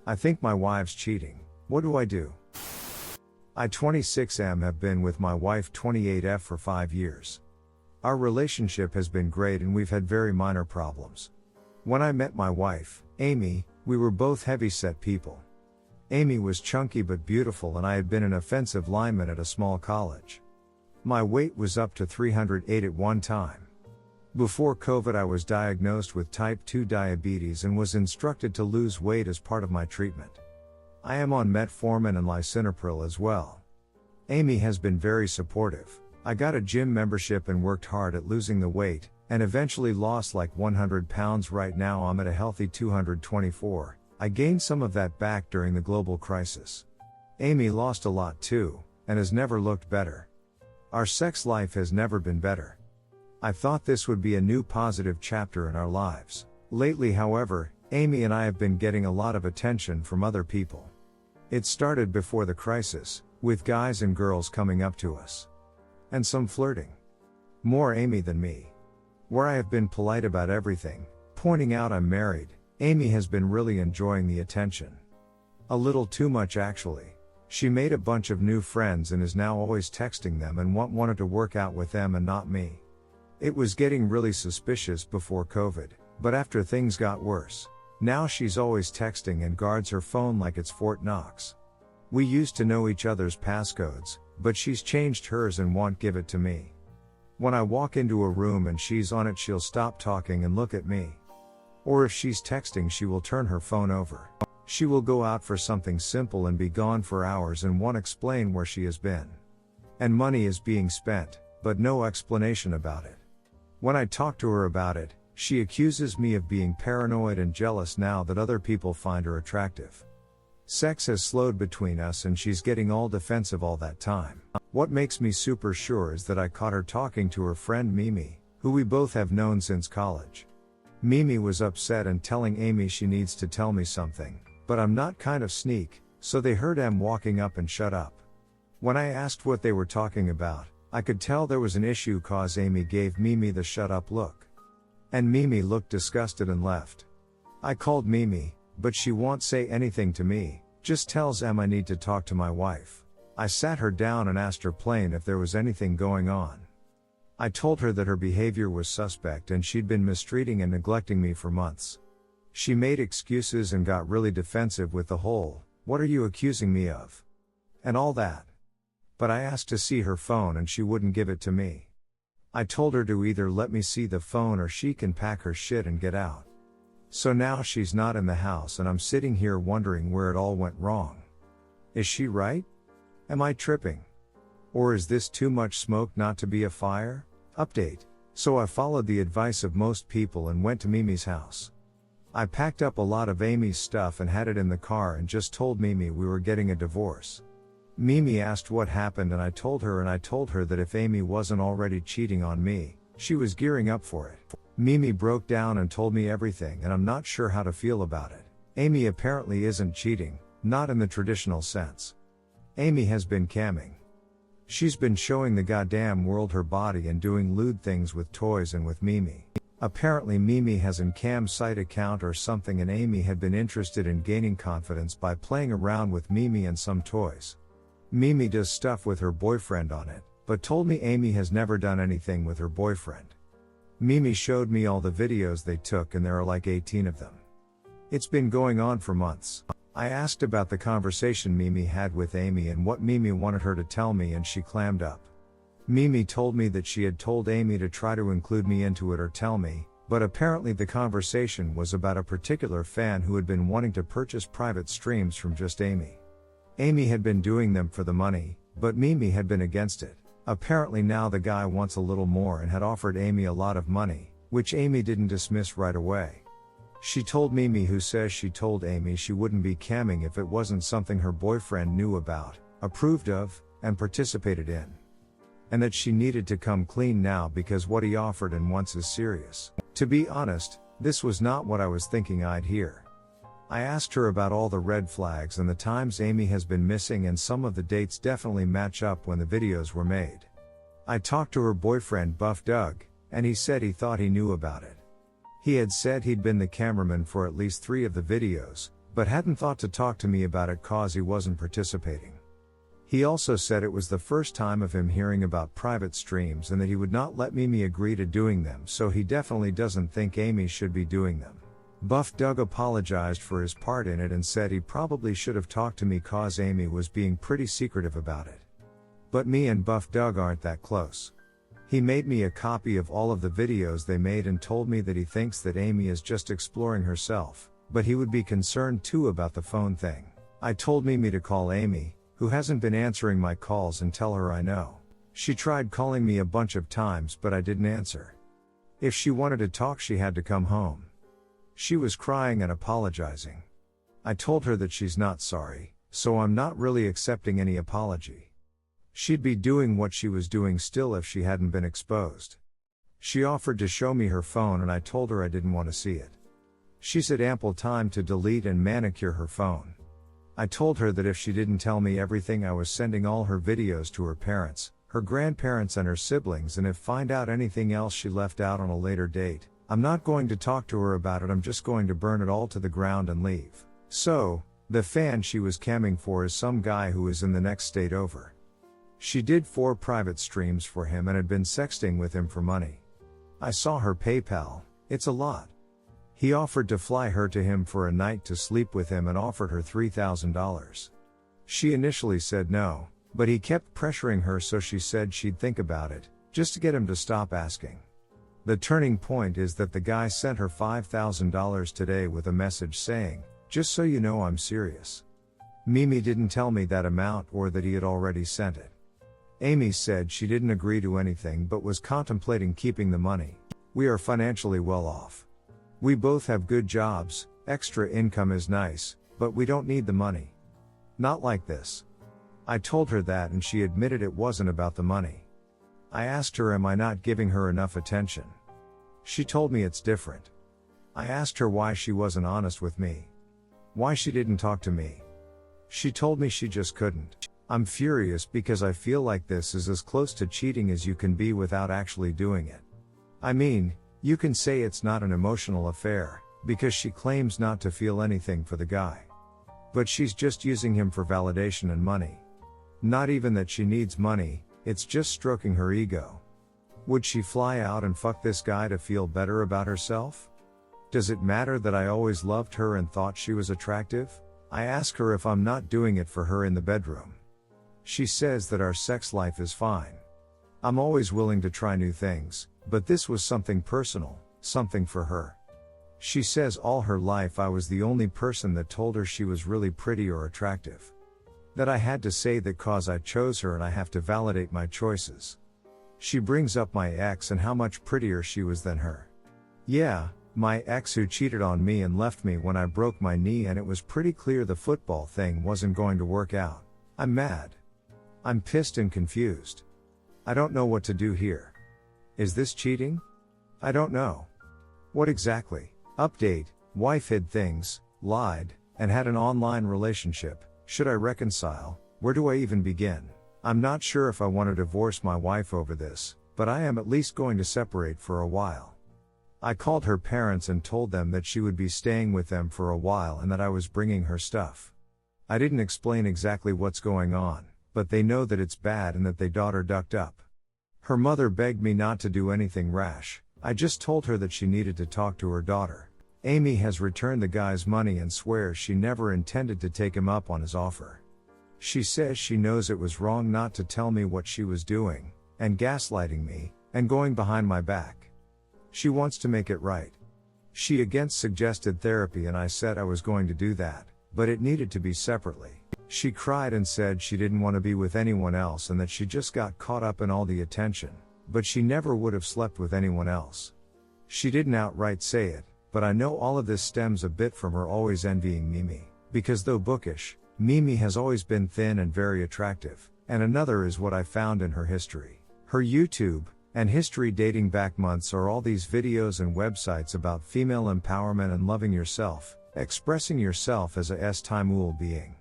I think my wife's cheating. What do I do? I 26M have been with my wife 28F for 5 years. Our relationship has been great and we've had very minor problems. When I met my wife, Amy, we were both heavy-set people. Amy was chunky but beautiful and I had been an offensive lineman at a small college. My weight was up to 308 at one time. Before COVID I was diagnosed with type 2 diabetes and was instructed to lose weight as part of my treatment. I am on metformin and lisinopril as well. Amy has been very supportive. I got a gym membership and worked hard at losing the weight, and eventually lost like 100 pounds. Right now I'm at a healthy 224. I gained some of that back during the global crisis. Amy lost a lot too, and has never looked better. Our sex life has never been better. I thought this would be a new positive chapter in our lives. Lately, however, Amy and I have been getting a lot of attention from other people. It started before the crisis, with guys and girls coming up to us. And some flirting. More Amy than me. Where I have been polite about everything, pointing out I'm married, Amy has been really enjoying the attention. A little too much actually. She made a bunch of new friends and is now always texting them and wanted to work out with them and not me. It was getting really suspicious before COVID, but after things got worse, now she's always texting and guards her phone like it's Fort Knox. We used to know each other's passcodes, but she's changed hers and won't give it to me. When I walk into a room and she's on it, she'll stop talking and look at me. Or if she's texting, she will turn her phone over. She will go out for something simple and be gone for hours and won't explain where she has been. And money is being spent, but no explanation about it. When I talk to her about it, she accuses me of being paranoid and jealous now that other people find her attractive. Sex has slowed between us and she's getting all defensive all that time. What makes me super sure is that I caught her talking to her friend Mimi, who we both have known since college. Mimi was upset and telling Amy she needs to tell me something, but I'm not kind of sneak, so they heard Em walking up and shut up. When I asked what they were talking about, I could tell there was an issue cause Amy gave Mimi the shut up look. And Mimi looked disgusted and left. I called Mimi, but she won't say anything to me, just tells Em I need to talk to my wife. I sat her down and asked her plain if there was anything going on. I told her that her behavior was suspect and she'd been mistreating and neglecting me for months. She made excuses and got really defensive with the whole, "What are you accusing me of?" and all that. But I asked to see her phone and she wouldn't give it to me. I told her to either let me see the phone or she can pack her shit and get out. So now she's not in the house and I'm sitting here wondering where it all went wrong. Is she right? Am I tripping? Or is this too much smoke not to be a fire? Update. So I followed the advice of most people and went to Mimi's house. I packed up a lot of Amy's stuff and had it in the car and just told Mimi we were getting a divorce. Mimi asked what happened and I told her that if Amy wasn't already cheating on me, she was gearing up for it. Mimi broke down and told me everything and I'm not sure how to feel about it. Amy apparently isn't cheating, not in the traditional sense. Amy has been camming. She's been showing the goddamn world her body and doing lewd things with toys and with Mimi. Apparently Mimi has an cam site account or something and Amy had been interested in gaining confidence by playing around with Mimi and some toys. Mimi does stuff with her boyfriend on it, but told me Amy has never done anything with her boyfriend. Mimi showed me all the videos they took and there are like 18 of them. It's been going on for months. I asked about the conversation Mimi had with Amy and what Mimi wanted her to tell me and she clammed up. Mimi told me that she had told Amy to try to include me into it or tell me, but apparently the conversation was about a particular fan who had been wanting to purchase private streams from just Amy. Amy had been doing them for the money, but Mimi had been against it. Apparently now the guy wants a little more and had offered Amy a lot of money, which Amy didn't dismiss right away. She told Mimi, who says she told Amy she wouldn't be camming if it wasn't something her boyfriend knew about, approved of, and participated in. And that she needed to come clean now because what he offered and wants is serious. To be honest, this was not what I was thinking I'd hear. I asked her about all the red flags and the times Amy has been missing and some of the dates definitely match up when the videos were made. I talked to her boyfriend Buff Doug, and he said he thought he knew about it. He had said he'd been the cameraman for at least 3 of the videos, but hadn't thought to talk to me about it cause he wasn't participating. He also said it was the first time of him hearing about private streams and that he would not let Mimi agree to doing them, so he definitely doesn't think Amy should be doing them. Buff Doug apologized for his part in it and said he probably should have talked to me cause Amy was being pretty secretive about it. But me and Buff Doug aren't that close. He made me a copy of all of the videos they made and told me that he thinks that Amy is just exploring herself, but he would be concerned too about the phone thing. I told Mimi to call Amy, who hasn't been answering my calls, and tell her I know. She tried calling me a bunch of times but I didn't answer. If she wanted to talk she had to come home. She was crying and apologizing. I told her that she's not sorry, so I'm not really accepting any apology. She'd be doing what she was doing still if she hadn't been exposed. She offered to show me her phone and I told her I didn't want to see it. She said ample time to delete and manicure her phone. I told her that if she didn't tell me everything I was sending all her videos to her parents, her grandparents and her siblings, and if find out anything else she left out on a later date, I'm not going to talk to her about it, I'm just going to burn it all to the ground and leave. So, the fan she was camming for is some guy who is in the next state over. She did 4 private streams for him and had been sexting with him for money. I saw her PayPal, it's a lot. He offered to fly her to him for a night to sleep with him and offered her $3,000. She initially said no, but he kept pressuring her, so she said she'd think about it, just to get him to stop asking. The turning point is that the guy sent her $5,000 today with a message saying, "Just so you know I'm serious." Mimi didn't tell me that amount or that he had already sent it. Amy said she didn't agree to anything but was contemplating keeping the money. We are financially well off. We both have good jobs, extra income is nice, but we don't need the money. Not like this. I told her that and she admitted it wasn't about the money. I asked her am I not giving her enough attention. She told me it's different. I asked her why she wasn't honest with me. Why she didn't talk to me. She told me she just couldn't. I'm furious because I feel like this is as close to cheating as you can be without actually doing it. I mean, you can say it's not an emotional affair, because she claims not to feel anything for the guy. But she's just using him for validation and money. Not even that she needs money, it's just stroking her ego. Would she fly out and fuck this guy to feel better about herself? Does it matter that I always loved her and thought she was attractive? I ask her if I'm not doing it for her in the bedroom. She says that our sex life is fine. I'm always willing to try new things, but this was something personal, something for her. She says all her life I was the only person that told her she was really pretty or attractive. That I had to say that cause I chose her and I have to validate my choices. She brings up my ex and how much prettier she was than her. Yeah, my ex who cheated on me and left me when I broke my knee and it was pretty clear the football thing wasn't going to work out. I'm mad. I'm pissed and confused. I don't know what to do here. Is this cheating? I don't know. What exactly? Update, wife hid things, lied, and had an online relationship. Should I reconcile? Where do I even begin? I'm not sure if I want to divorce my wife over this, but I am at least going to separate for a while. I called her parents and told them that she would be staying with them for a while and that I was bringing her stuff. I didn't explain exactly what's going on, but they know that it's bad and that they daughter ducked up. Her mother begged me not to do anything rash. I just told her that she needed to talk to her daughter. Amy has returned the guy's money and swears she never intended to take him up on his offer. She says she knows it was wrong not to tell me what she was doing, and gaslighting me, and going behind my back. She wants to make it right. She again suggested therapy and I said I was going to do that, but it needed to be separately. She cried and said she didn't want to be with anyone else and that she just got caught up in all the attention, but she never would have slept with anyone else. She didn't outright say it, but I know all of this stems a bit from her always envying Mimi, because though bookish, Mimi has always been thin and very attractive, and another is what I found in her history. Her YouTube and history dating back months are all these videos and websites about female empowerment and loving yourself, expressing yourself as a S-Timul being.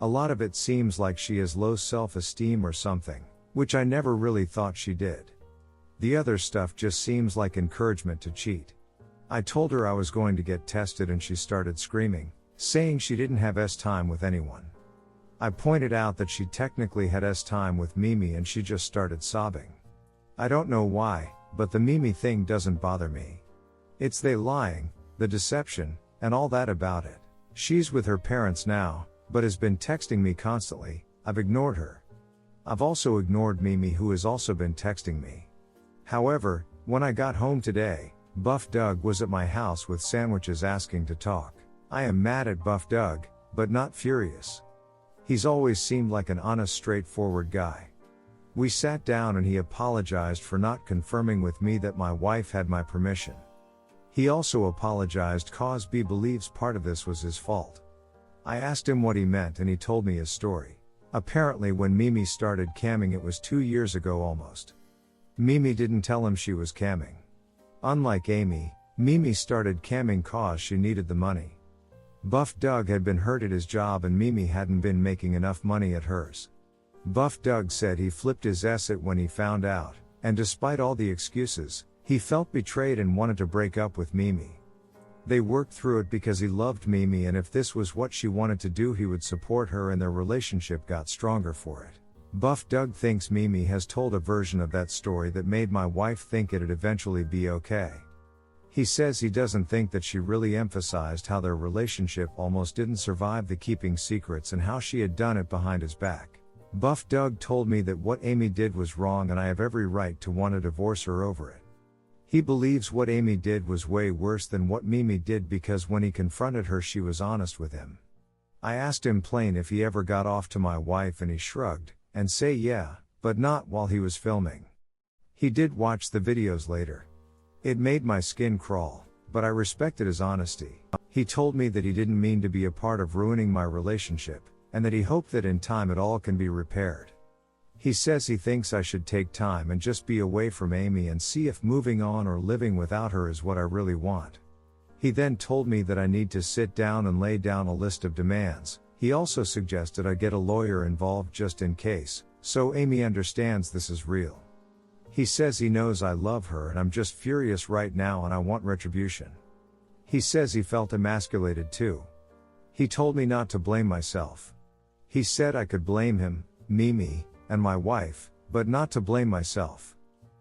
A lot of it seems like she has low self-esteem or something, which I never really thought she did. The other stuff just seems like encouragement to cheat. I told her I was going to get tested and she started screaming, saying she didn't have time with anyone. I pointed out that she technically had time with Mimi and she just started sobbing. I don't know why, but the Mimi thing doesn't bother me. It's they lying, the deception, and all that about it. She's with her parents now, but has been texting me constantly. I've ignored her. I've also ignored Mimi, who has also been texting me. However, when I got home today, Buff Doug was at my house with sandwiches asking to talk. I am mad at Buff Doug, but not furious. He's always seemed like an honest, straightforward guy. We sat down and he apologized for not confirming with me that my wife had my permission. He also apologized cause B believes part of this was his fault. I asked him what he meant and he told me his story. Apparently when Mimi started camming it was 2 years ago almost. Mimi didn't tell him she was camming. Unlike Amy, Mimi started camming cause she needed the money. Buff Doug had been hurt at his job and Mimi hadn't been making enough money at hers. Buff Doug said he flipped his asset when he found out, and despite all the excuses, he felt betrayed and wanted to break up with Mimi. They worked through it because he loved Mimi and if this was what she wanted to do he would support her and their relationship got stronger for it. Buff Doug thinks Mimi has told a version of that story that made my wife think it'd eventually be okay. He says he doesn't think that she really emphasized how their relationship almost didn't survive the keeping secrets and how she had done it behind his back. Buff Doug told me that what Amy did was wrong and I have every right to want to divorce her over it. He believes what Amy did was way worse than what Mimi did because when he confronted her she was honest with him. I asked him plain if he ever got off to my wife and he shrugged, and say yeah, but not while he was filming. He did watch the videos later. It made my skin crawl, but I respected his honesty. He told me that he didn't mean to be a part of ruining my relationship, and that he hoped that in time it all can be repaired. He says he thinks I should take time and just be away from Amy and see if moving on or living without her is what I really want. He then told me that I need to sit down and lay down a list of demands. He also suggested I get a lawyer involved just in case, so Amy understands this is real. He says he knows I love her and I'm just furious right now and I want retribution. He says he felt emasculated too. He told me not to blame myself. He said I could blame him, Mimi, and my wife, but not to blame myself.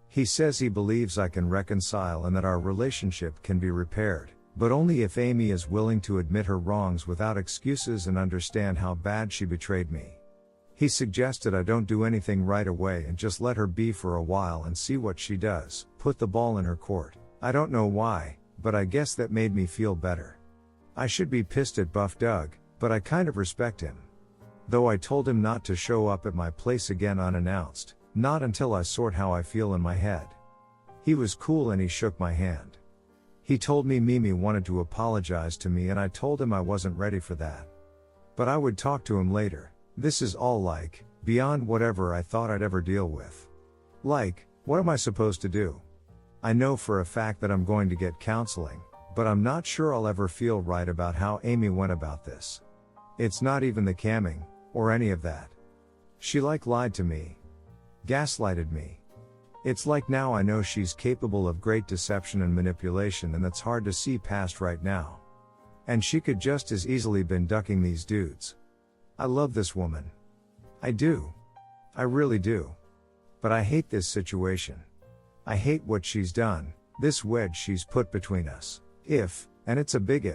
He says he believes I can reconcile and that our relationship can be repaired, but only if Amy is willing to admit her wrongs without excuses and understand how bad she betrayed me. He suggested I don't do anything right away and just let her be for a while and see what she does, put the ball in her court. I don't know why, but I guess that made me feel better. I should be pissed at Buff Doug, but I kind of respect him. Though I told him not to show up at my place again unannounced, not until I sort how I feel in my head. He was cool and he shook my hand. He told me Mimi wanted to apologize to me and I told him I wasn't ready for that. But I would talk to him later. This is all like, beyond whatever I thought I'd ever deal with. Like, what am I supposed to do? I know for a fact that I'm going to get counseling, but I'm not sure I'll ever feel right about how Amy went about this. It's not even the camming, or any of that. She lied to me. Gaslighted me. It's like now I know she's capable of great deception and manipulation and that's hard to see past right now. And she could just as easily been ducking these dudes. I love this woman. I do. I really do. But I hate this situation. I hate what she's done, this wedge she's put between us. If, and it's a big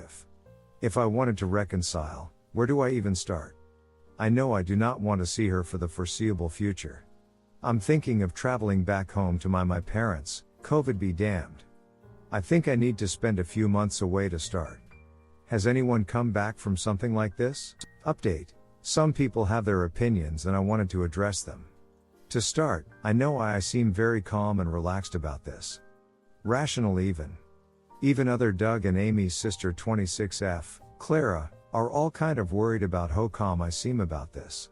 if I wanted to reconcile, where do I even start? I know I do not want to see her for the foreseeable future. I'm thinking of traveling back home to my parents, COVID be damned. I think I need to spend a few months away to start. Has anyone come back from something like this? Update. Some people have their opinions and I wanted to address them. To start, I know I seem very calm and relaxed about this. Rational even. Even other Doug and Amy's sister 26F, Clara, are all kind of worried about how calm I seem about this.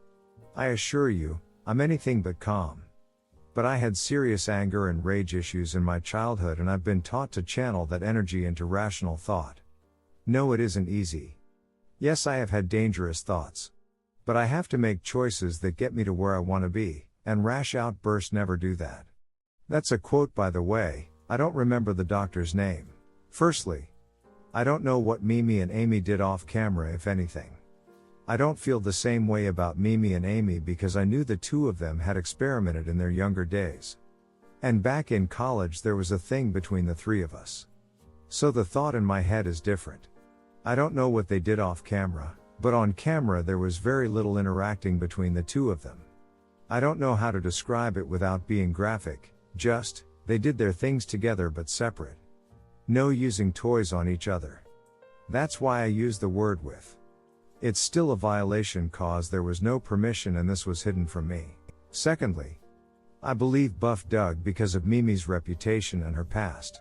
I assure you, I'm anything but calm. But I had serious anger and rage issues in my childhood and I've been taught to channel that energy into rational thought. No, it isn't easy. Yes, I have had dangerous thoughts. But I have to make choices that get me to where I want to be, and rash outbursts never do that. That's a quote by the way, I don't remember the doctor's name. Firstly, I don't know what Mimi and Amy did off camera, if anything. I don't feel the same way about Mimi and Amy because I knew the two of them had experimented in their younger days. And back in college there was a thing between the three of us. So the thought in my head is different. I don't know what they did off camera, but on camera there was very little interacting between the two of them. I don't know how to describe it without being graphic, just, they did their things together but separate. No using toys on each other. That's why I use the word with. It's still a violation cause there was no permission and this was hidden from me. Secondly, I believe Buff Doug because of Mimi's reputation and her past.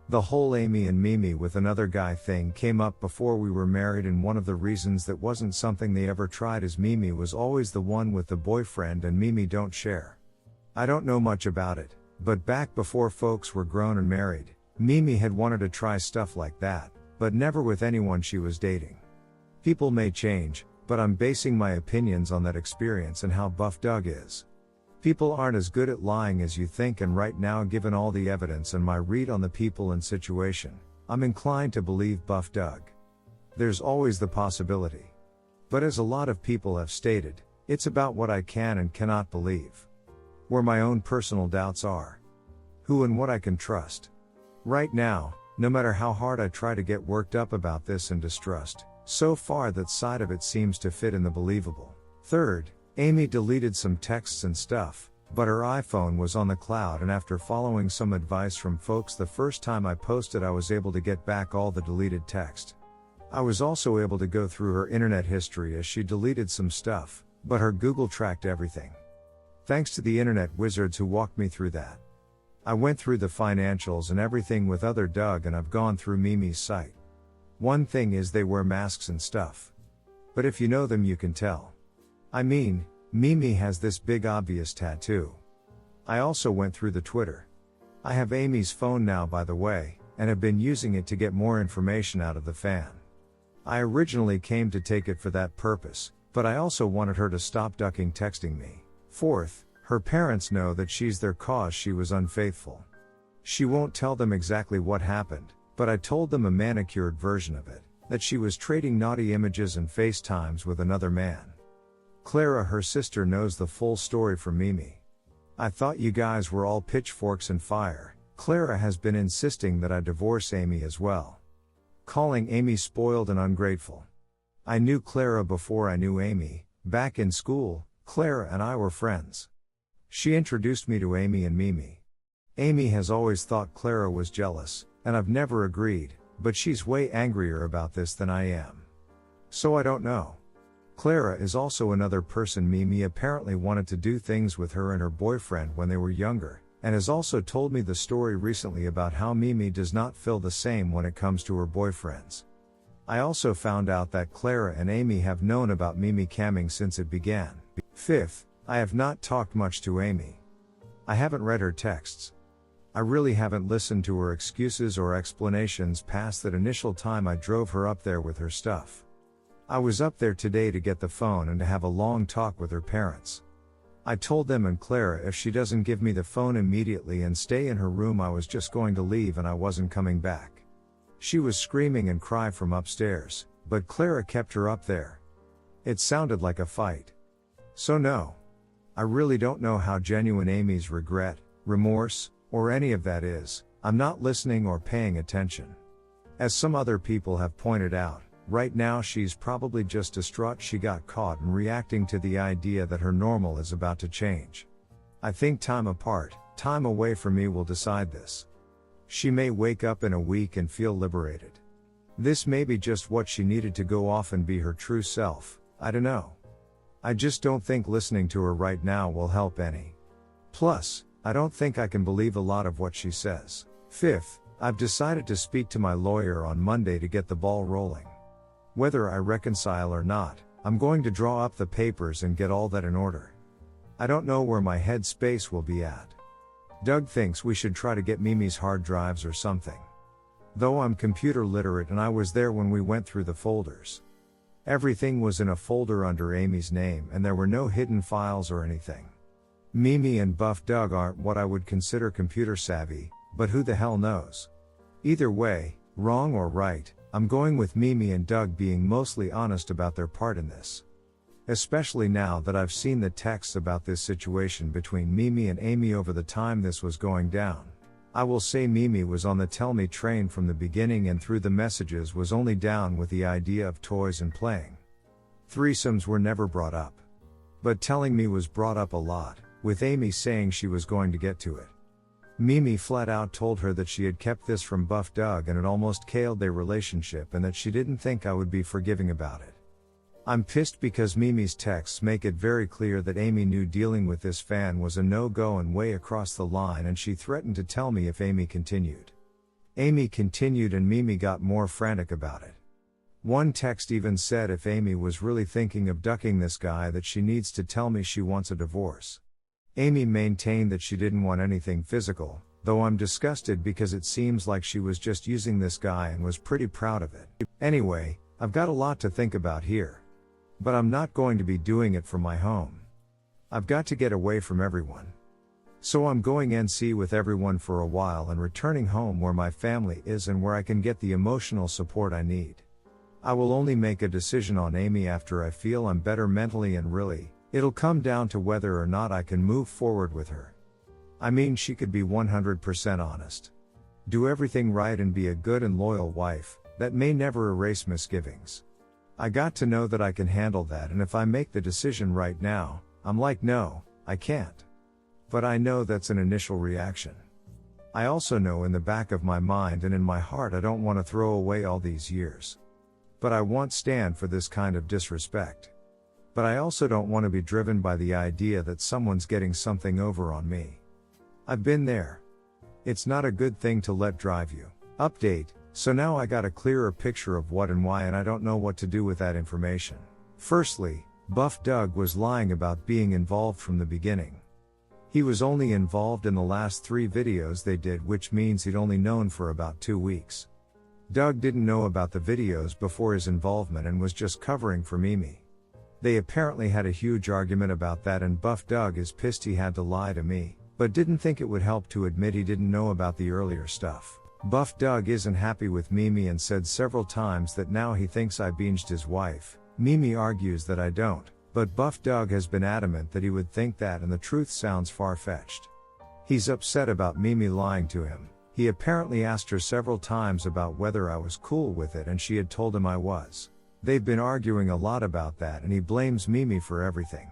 The whole Amy and Mimi with another guy thing came up before we were married, and one of the reasons that wasn't something they ever tried is Mimi was always the one with the boyfriend and Mimi don't share. I don't know much about it, but back before folks were grown and married, Mimi had wanted to try stuff like that, but never with anyone she was dating. People may change, but I'm basing my opinions on that experience and how Buff Doug is. People aren't as good at lying as you think, and right now, given all the evidence and my read on the people and situation, I'm inclined to believe Buff Doug. There's always the possibility. But as a lot of people have stated, it's about what I can and cannot believe. Where my own personal doubts are. Who and what I can trust. Right now, no matter how hard I try to get worked up about this and distrust, so far that side of it seems to fit in the believable. Third, Amy deleted some texts and stuff, but her iPhone was on the cloud, and after following some advice from folks the first time I posted, I was able to get back all the deleted text. I was also able to go through her internet history as she deleted some stuff, but her Google tracked everything. Thanks to the internet wizards who walked me through that. I went through the financials and everything with other Doug, and I've gone through Mimi's site. One thing is they wear masks and stuff. But if you know them you can tell. I mean, Mimi has this big obvious tattoo. I also went through the Twitter. I have Amy's phone now, by the way, and have been using it to get more information out of the fan. I originally came to take it for that purpose, but I also wanted her to stop ducking texting me. Fourth, her parents know that she's there cause she was unfaithful. She won't tell them exactly what happened, but I told them a manicured version of it, that she was trading naughty images and FaceTimes with another man. Clara, her sister, knows the full story from Mimi. I thought you guys were all pitchforks and fire. Clara has been insisting that I divorce Amy as well. Calling Amy spoiled and ungrateful. I knew Clara before I knew Amy. Back in school, Clara and I were friends. She introduced me to Amy and Mimi. Amy has always thought Clara was jealous, and I've never agreed, but she's way angrier about this than I am. So I don't know. Clara is also another person Mimi apparently wanted to do things with her and her boyfriend when they were younger, and has also told me the story recently about how Mimi does not feel the same when it comes to her boyfriends. I also found out that Clara and Amy have known about Mimi camming since it began. Fifth, I have not talked much to Amy. I haven't read her texts. I really haven't listened to her excuses or explanations past that initial time I drove her up there with her stuff. I was up there today to get the phone and to have a long talk with her parents. I told them and Clara if she doesn't give me the phone immediately and stay in her room, I was just going to leave and I wasn't coming back. She was screaming and crying from upstairs, but Clara kept her up there. It sounded like a fight. So no. I really don't know how genuine Amy's regret, remorse, or any of that is. I'm not listening or paying attention. As some other people have pointed out, right now she's probably just distraught she got caught and reacting to the idea that her normal is about to change. I think time apart, time away from me will decide this. She may wake up in a week and feel liberated. This may be just what she needed to go off and be her true self, I don't know. I just don't think listening to her right now will help any. Plus, I don't think I can believe a lot of what she says. Fifth, I've decided to speak to my lawyer on Monday to get the ball rolling. Whether I reconcile or not, I'm going to draw up the papers and get all that in order. I don't know where my head space will be at. Doug thinks we should try to get Mimi's hard drives or something. Though I'm computer literate and I was there when we went through the folders. Everything was in a folder under Amy's name and there were no hidden files or anything. Mimi and Buff Doug aren't what I would consider computer savvy, but who the hell knows? Either way, Wrong or right, I'm going with Mimi and Doug being mostly honest about their part in this. Especially now that I've seen the texts about this situation between Mimi and Amy over the time this was going down. I will say Mimi was on the tell me train from the beginning and through the messages was only down with the idea of toys and playing. Threesomes were never brought up. But telling me was brought up a lot, with Amy saying she was going to get to it. Mimi flat out told her that she had kept this from Buff Doug and it almost killed their relationship and that she didn't think I would be forgiving about it. I'm pissed because Mimi's texts make it very clear that Amy knew dealing with this fan was a no-go and way across the line, and she threatened to tell me if Amy continued. Amy continued and Mimi got more frantic about it. One text even said if Amy was really thinking of ducking this guy that she needs to tell me she wants a divorce. Amy maintained that she didn't want anything physical, though I'm disgusted because it seems like she was just using this guy and was pretty proud of it. Anyway, I've got a lot to think about here. But I'm not going to be doing it from my home. I've got to get away from everyone. So I'm going NC with everyone for a while and returning home where my family is and where I can get the emotional support I need. I will only make a decision on Amy after I feel I'm better mentally, and really, it'll come down to whether or not I can move forward with her. I mean, she could be 100% honest. Do everything right and be a good and loyal wife, that may never erase misgivings. I got to know that I can handle that, and if I make the decision right now, I'm like, no, I can't. But I know that's an initial reaction. I also know in the back of my mind and in my heart I don't want to throw away all these years. But I won't stand for this kind of disrespect. But I also don't want to be driven by the idea that someone's getting something over on me. I've been there. It's not a good thing to let drive you. Update. So now I got a clearer picture of what and why, and I don't know what to do with that information. Firstly, Buff Doug was lying about being involved from the beginning. He was only involved in the last 3 videos they did, which means he'd only known for about 2 weeks. Doug didn't know about the videos before his involvement and was just covering for Mimi. They apparently had a huge argument about that, and Buff Doug is pissed he had to lie to me, but didn't think it would help to admit he didn't know about the earlier stuff. Buff Doug isn't happy with Mimi and said several times that now he thinks I binged his wife. Mimi argues that I don't, but Buff Doug has been adamant that he would think that, and the truth sounds far-fetched. He's upset about Mimi lying to him. He apparently asked her several times about whether I was cool with it, and she had told him I was. They've been arguing a lot about that, and he blames Mimi for everything.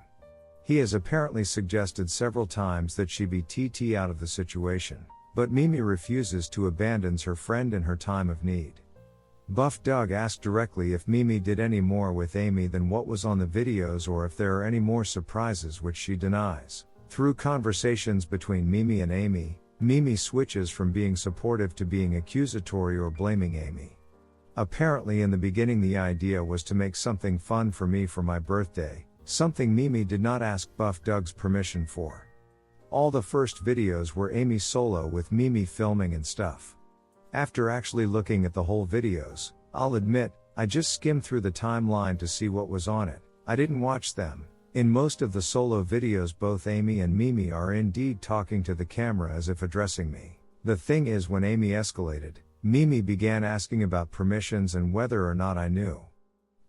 He has apparently suggested several times that she be TT out of the situation. But Mimi refuses to, abandons her friend in her time of need. Buff Doug asked directly if Mimi did any more with Amy than what was on the videos, or if there are any more surprises, which she denies. Through conversations between Mimi and Amy, Mimi switches from being supportive to being accusatory or blaming Amy. Apparently in the beginning the idea was to make something fun for me for my birthday, something Mimi did not ask Buff Doug's permission for. All the first videos were Amy solo with Mimi filming and stuff. After actually looking at the whole videos, I'll admit, I just skimmed through the timeline to see what was on it. I didn't watch them. In most of the solo videos both Amy and Mimi are indeed talking to the camera as if addressing me. The thing is, when Amy escalated, Mimi began asking about permissions and whether or not I knew.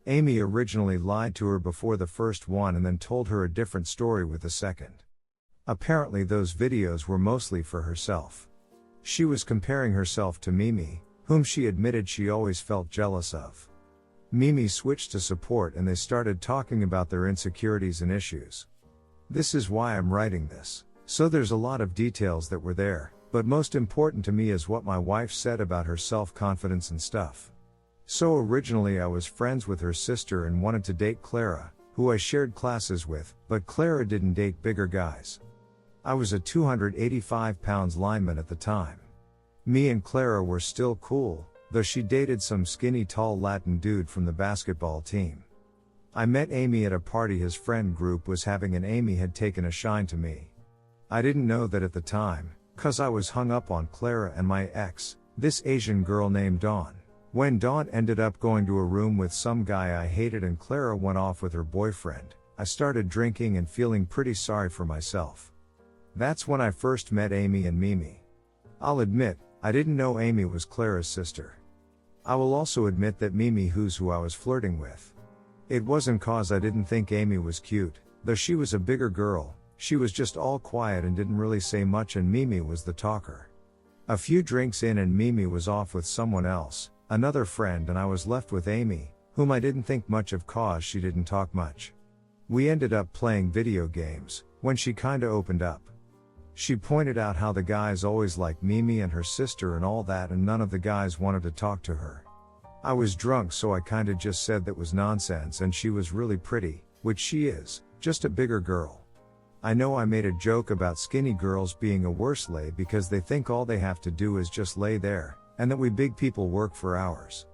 Amy originally lied to her before the first one and then told her a different story with the second. Apparently those videos were mostly for herself. She was comparing herself to Mimi, whom she admitted she always felt jealous of. Mimi switched to support and they started talking about their insecurities and issues. This is why I'm writing this. So there's a lot of details that were there, but most important to me is what my wife said about her self-confidence and stuff. So originally I was friends with her sister and wanted to date Clara, who I shared classes with, but Clara didn't date bigger guys. I was a 285 pounds lineman at the time. Me and Clara were still cool, though she dated some skinny tall Latin dude from the basketball team. I met Amy at a party his friend group was having and Amy had taken a shine to me. I didn't know that at the time, 'cause I was hung up on Clara and my ex, this Asian girl named Dawn. When Dawn ended up going to a room with some guy I hated and Clara went off with her boyfriend, I started drinking and feeling pretty sorry for myself. That's when I first met Amy and Mimi. I'll admit, I didn't know Amy was Clara's sister. I will also admit that Mimi who's who I was flirting with. It wasn't cause I didn't think Amy was cute, though she was a bigger girl, she was just all quiet and didn't really say much and Mimi was the talker. A few drinks in and Mimi was off with someone else, another friend, and I was left with Amy, whom I didn't think much of cause she didn't talk much. We ended up playing video games, when she kinda opened up. She pointed out how the guys always liked Mimi and her sister and all that and none of the guys wanted to talk to her. I was drunk so I kinda just said that was nonsense and she was really pretty, which she is, just a bigger girl. I know I made a joke about skinny girls being a worse lay because they think all they have to do is just lay there, and that we big people work for hours.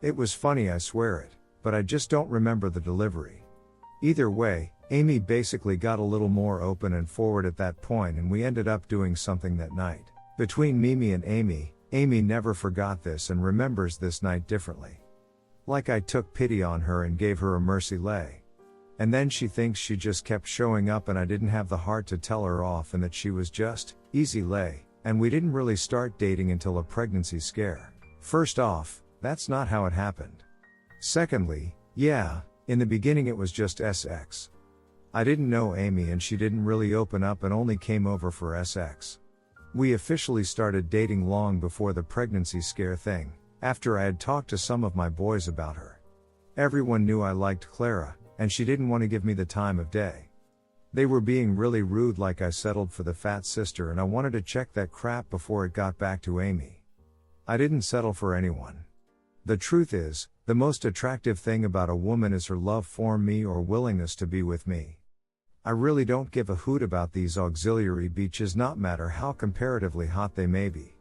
It was funny, I swear it, but I just don't remember the delivery. Either way, Amy basically got a little more open and forward at that point and we ended up doing something that night. Between Mimi and Amy, Amy never forgot this and remembers this night differently. Like I took pity on her and gave her a mercy lay. And then she thinks she just kept showing up and I didn't have the heart to tell her off and that she was just easy lay, and we didn't really start dating until a pregnancy scare. First off, that's not how it happened. Secondly, yeah, in the beginning it was just sex. I didn't know Amy and she didn't really open up and only came over for sex. We officially started dating long before the pregnancy scare thing, after I had talked to some of my boys about her. Everyone knew I liked Clara, and she didn't want to give me the time of day. They were being really rude, like I settled for the fat sister and I wanted to check that crap before it got back to Amy. I didn't settle for anyone. The truth is, the most attractive thing about a woman is her love for me or willingness to be with me. I really don't give a hoot about these auxiliary beaches, not matter how comparatively hot they may be.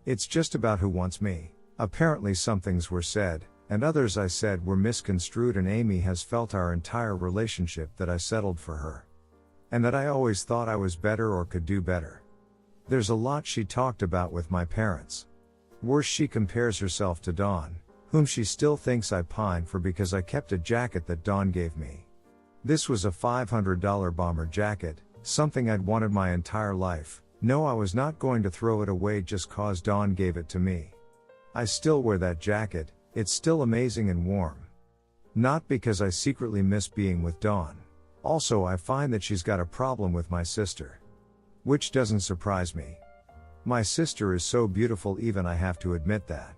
It's just about who wants me. Apparently some things were said, and others I said were misconstrued, and Amy has felt our entire relationship that I settled for her. And that I always thought I was better or could do better. There's a lot she talked about with my parents. Worse, she compares herself to Dawn, whom she still thinks I pine for because I kept a jacket that Dawn gave me. This was a $500 bomber jacket, something I'd wanted my entire life. No, I was not going to throw it away just cause Dawn gave it to me. I still wear that jacket, it's still amazing and warm. Not because I secretly miss being with Dawn. Also, I find that she's got a problem with my sister. Which doesn't surprise me. My sister is so beautiful, even I have to admit that.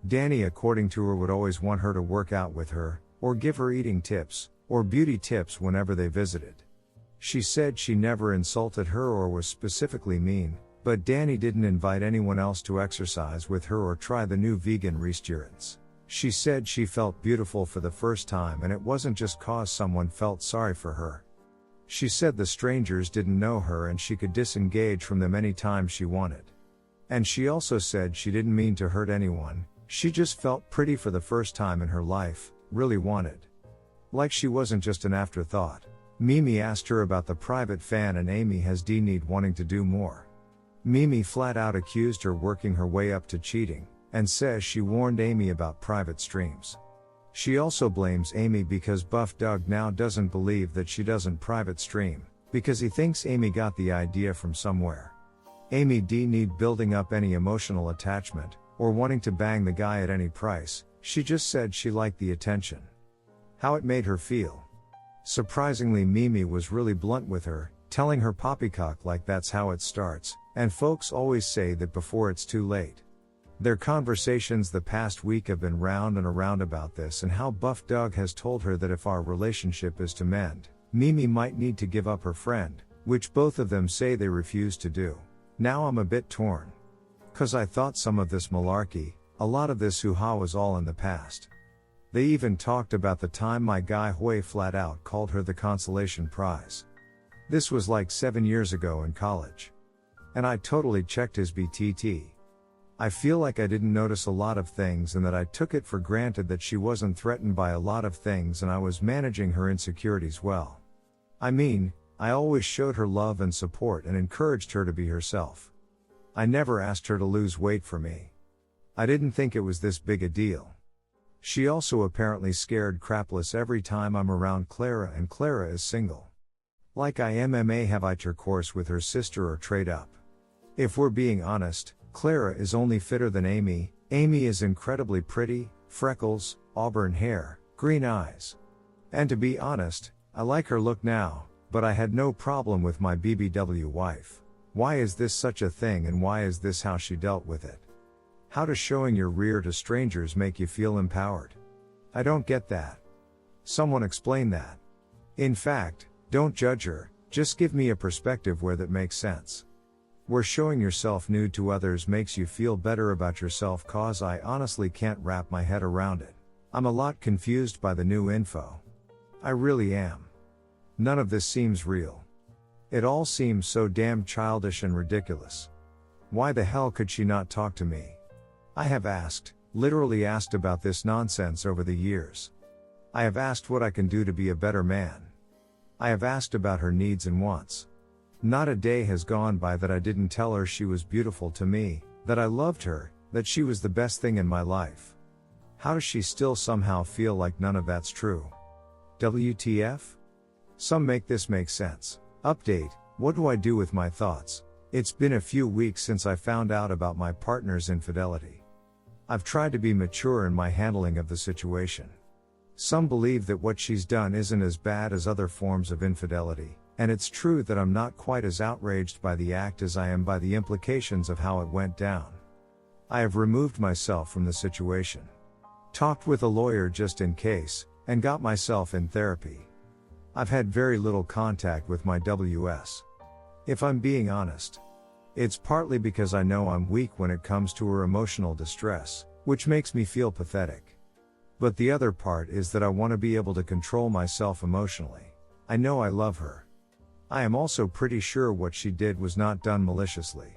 Danny, according to her, would always want her to work out with her, or give her eating tips, or beauty tips whenever they visited. She said she never insulted her or was specifically mean, but Danny didn't invite anyone else to exercise with her or try the new vegan restaurants. She said she felt beautiful for the first time and it wasn't just cause someone felt sorry for her. She said the strangers didn't know her and she could disengage from them anytime she wanted. And she also said she didn't mean to hurt anyone, she just felt pretty for the first time in her life, really wanted. Like she wasn't just an afterthought. Mimi asked her about the private fan and Amy has denied wanting to do more. Mimi flat out accused her working her way up to cheating, and says she warned Amy about private streams. She also blames Amy because Buff Doug now doesn't believe that she doesn't private stream, because he thinks Amy got the idea from somewhere. Amy denied building up any emotional attachment, or wanting to bang the guy at any price, she just said she liked the attention. How it made her feel. Surprisingly, Mimi was really blunt with her, telling her poppycock like that's how it starts, and folks always say that before it's too late. Their conversations the past week have been round and around about this and how Buff Doug has told her that if our relationship is to mend, Mimi might need to give up her friend, which both of them say they refuse to do. Now I'm a bit torn. 'Cause I thought some of this malarkey, a lot of this hoo-ha was all in the past. They even talked about the time my guy Hui flat out called her the consolation prize. This was like 7 years ago in college. And I totally checked his BTT. I feel like I didn't notice a lot of things and that I took it for granted that she wasn't threatened by a lot of things and I was managing her insecurities well. I mean, I always showed her love and support and encouraged her to be herself. I never asked her to lose weight for me. I didn't think it was this big a deal. She also apparently scared crapless every time I'm around Clara, and Clara is single. Like I MMA have intercourse with her sister or trade up. If we're being honest, Clara is only fitter than Amy. Amy is incredibly pretty, freckles, auburn hair, green eyes. And to be honest, I like her look now, but I had no problem with my BBW wife. Why is this such a thing, and why is this how she dealt with it? How does showing your rear to strangers make you feel empowered? I don't get that. Someone explain that. In fact, don't judge her, just give me a perspective where that makes sense. Where showing yourself nude to others makes you feel better about yourself, cause I honestly can't wrap my head around it. I'm a lot confused by the new info. I really am. None of this seems real. It all seems so damn childish and ridiculous. Why the hell could she not talk to me? I have asked, literally asked about this nonsense over the years. I have asked what I can do to be a better man. I have asked about her needs and wants. Not a day has gone by that I didn't tell her she was beautiful to me, that I loved her, that she was the best thing in my life. How does she still somehow feel like none of that's true? WTF? Some make this make sense. Update, what do I do with my thoughts? It's been a few weeks since I found out about my partner's infidelity. I've tried to be mature in my handling of the situation. Some believe that what she's done isn't as bad as other forms of infidelity, and it's true that I'm not quite as outraged by the act as I am by the implications of how it went down. I have removed myself from the situation. Talked with a lawyer just in case, and got myself in therapy. I've had very little contact with my WS. If I'm being honest, it's partly because I know I'm weak when it comes to her emotional distress, which makes me feel pathetic. But the other part is that I want to be able to control myself emotionally. I know I love her. I am also pretty sure what she did was not done maliciously.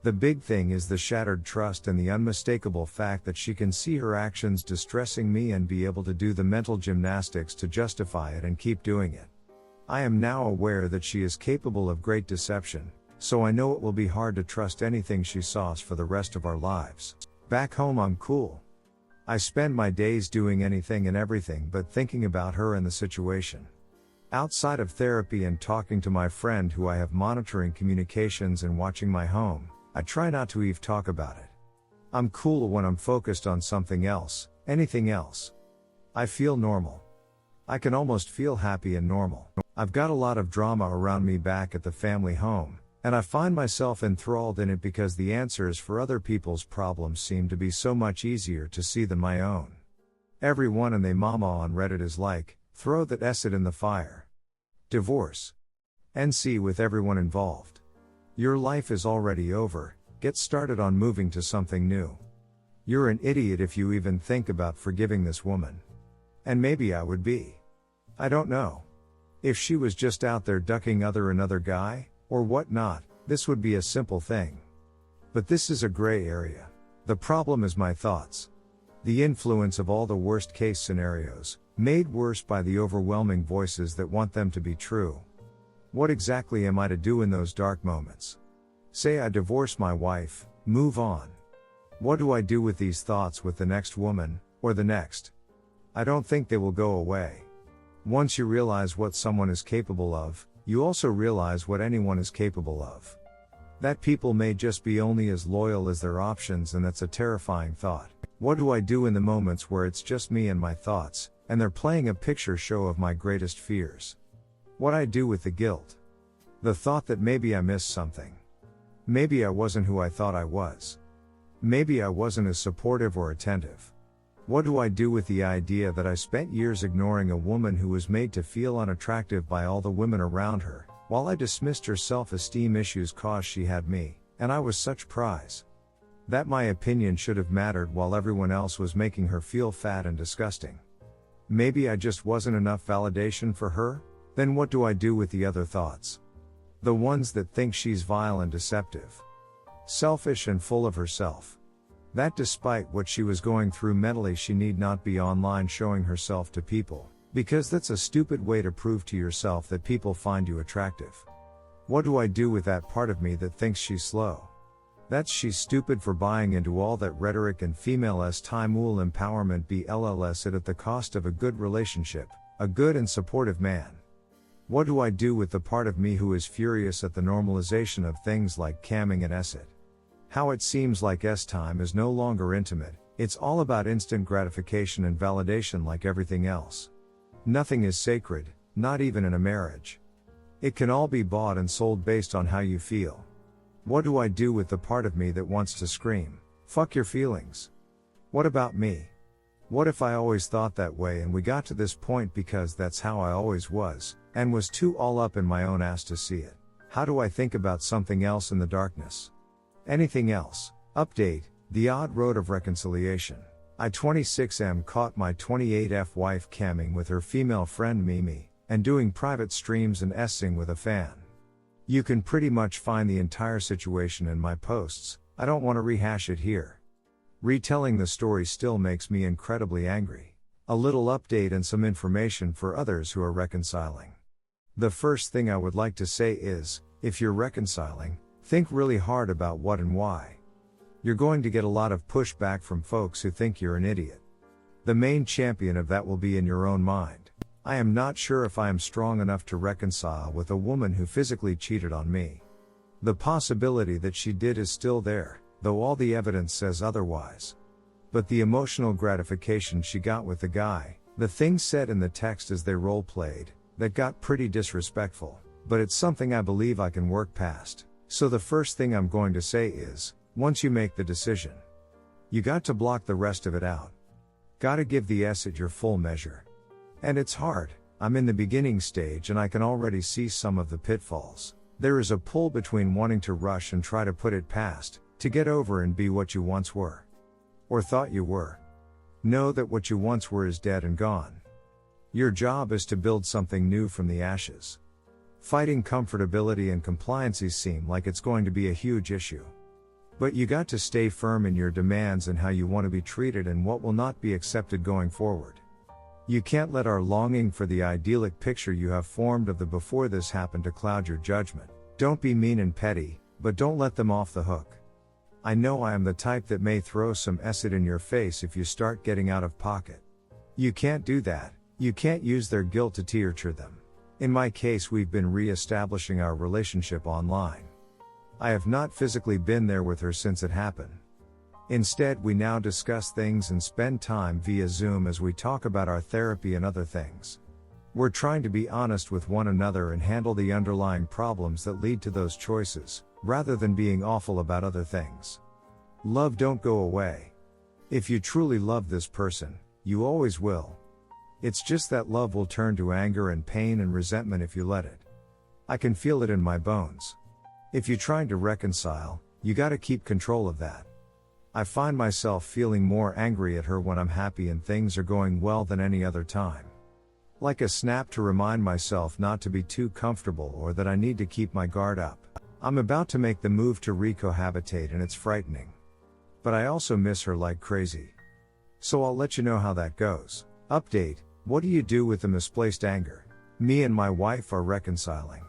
The big thing is the shattered trust and the unmistakable fact that she can see her actions distressing me and be able to do the mental gymnastics to justify it and keep doing it. I am now aware that she is capable of great deception, so I know it will be hard to trust anything she saws for the rest of our lives. Back home I'm cool. I spend my days doing anything and everything but thinking about her and the situation. Outside of therapy and talking to my friend who I have monitoring communications and watching my home, I try not to even talk about it. I'm cool when I'm focused on something else, anything else. I feel normal. I can almost feel happy and normal. I've got a lot of drama around me back at the family home, and I find myself enthralled in it because the answers for other people's problems seem to be so much easier to see than my own. Everyone and they mama on Reddit is like, throw that acid in the fire. Divorce. NC with everyone involved. Your life is already over, get started on moving to something new. You're an idiot if you even think about forgiving this woman. And maybe I would be. I don't know. If she was just out there ducking another guy, or whatnot, this would be a simple thing. But this is a gray area. The problem is my thoughts. The influence of all the worst case scenarios, made worse by the overwhelming voices that want them to be true. What exactly am I to do in those dark moments? Say I divorce my wife, move on. What do I do with these thoughts with the next woman, or the next? I don't think they will go away. Once you realize what someone is capable of, you also realize what anyone is capable of. That people may just be only as loyal as their options, and that's a terrifying thought. What do I do in the moments where it's just me and my thoughts, and they're playing a picture show of my greatest fears? What I do with the guilt? The thought that maybe I missed something. Maybe I wasn't who I thought I was. Maybe I wasn't as supportive or attentive. What do I do with the idea that I spent years ignoring a woman who was made to feel unattractive by all the women around her, while I dismissed her self-esteem issues cause she had me, and I was such prize? That my opinion should have mattered while everyone else was making her feel fat and disgusting. Maybe I just wasn't enough validation for her? Then what do I do with the other thoughts? The ones that think she's vile and deceptive. Selfish and full of herself. That despite what she was going through mentally she need not be online showing herself to people, because that's a stupid way to prove to yourself that people find you attractive. What do I do with that part of me that thinks she's slow? That's she's stupid for buying into all that rhetoric and female time will empowerment BLLS it at the cost of a good relationship, a good and supportive man. What do I do with the part of me who is furious at the normalization of things like camming and acid? How it seems like time is no longer intimate, it's all about instant gratification and validation like everything else. Nothing is sacred, not even in a marriage. It can all be bought and sold based on how you feel. What do I do with the part of me that wants to scream, "Fuck your feelings"? What about me? What if I always thought that way and we got to this point because that's how I always was, and was too all up in my own ass to see it? How do I think about something else in the darkness? Anything else? Update, the odd road of reconciliation. I 26M caught my 28F wife camming with her female friend Mimi, and doing private streams and essing with a fan. You can pretty much find the entire situation in my posts, I don't want to rehash it here. Retelling the story still makes me incredibly angry. A little update and some information for others who are reconciling. The first thing I would like to say is, if you're reconciling, think really hard about what and why. You're going to get a lot of pushback from folks who think you're an idiot. The main champion of that will be in your own mind. I am not sure if I am strong enough to reconcile with a woman who physically cheated on me. The possibility that she did is still there, though all the evidence says otherwise. But the emotional gratification she got with the guy, the things said in the text as they role-played, that got pretty disrespectful, but it's something I believe I can work past. So the first thing I'm going to say is, once you make the decision, you got to block the rest of it out. Gotta give the acid your full measure. And it's hard, I'm in the beginning stage and I can already see some of the pitfalls. There is a pull between wanting to rush and try to put it past, to get over and be what you once were. Or thought you were. Know that what you once were is dead and gone. Your job is to build something new from the ashes. Fighting comfortability and compliancy seem like it's going to be a huge issue. But you got to stay firm in your demands and how you want to be treated and what will not be accepted going forward. You can't let our longing for the idyllic picture you have formed of the before this happened to cloud your judgment. Don't be mean and petty, but don't let them off the hook. I know I am the type that may throw some acid in your face if you start getting out of pocket. You can't do that, you can't use their guilt to torture them. In my case, we've been re-establishing our relationship online. I have not physically been there with her since it happened. Instead, we now discuss things and spend time via Zoom as we talk about our therapy and other things. We're trying to be honest with one another and handle the underlying problems that lead to those choices, rather than being awful about other things. Love don't go away. If you truly love this person, you always will. It's just that love will turn to anger and pain and resentment if you let it. I can feel it in my bones. If you're trying to reconcile, you gotta keep control of that. I find myself feeling more angry at her when I'm happy and things are going well than any other time. Like a snap to remind myself not to be too comfortable or that I need to keep my guard up. I'm about to make the move to recohabitate and it's frightening. But I also miss her like crazy. So I'll let you know how that goes. Update, what do you do with the misplaced anger? Me and my wife are reconciling.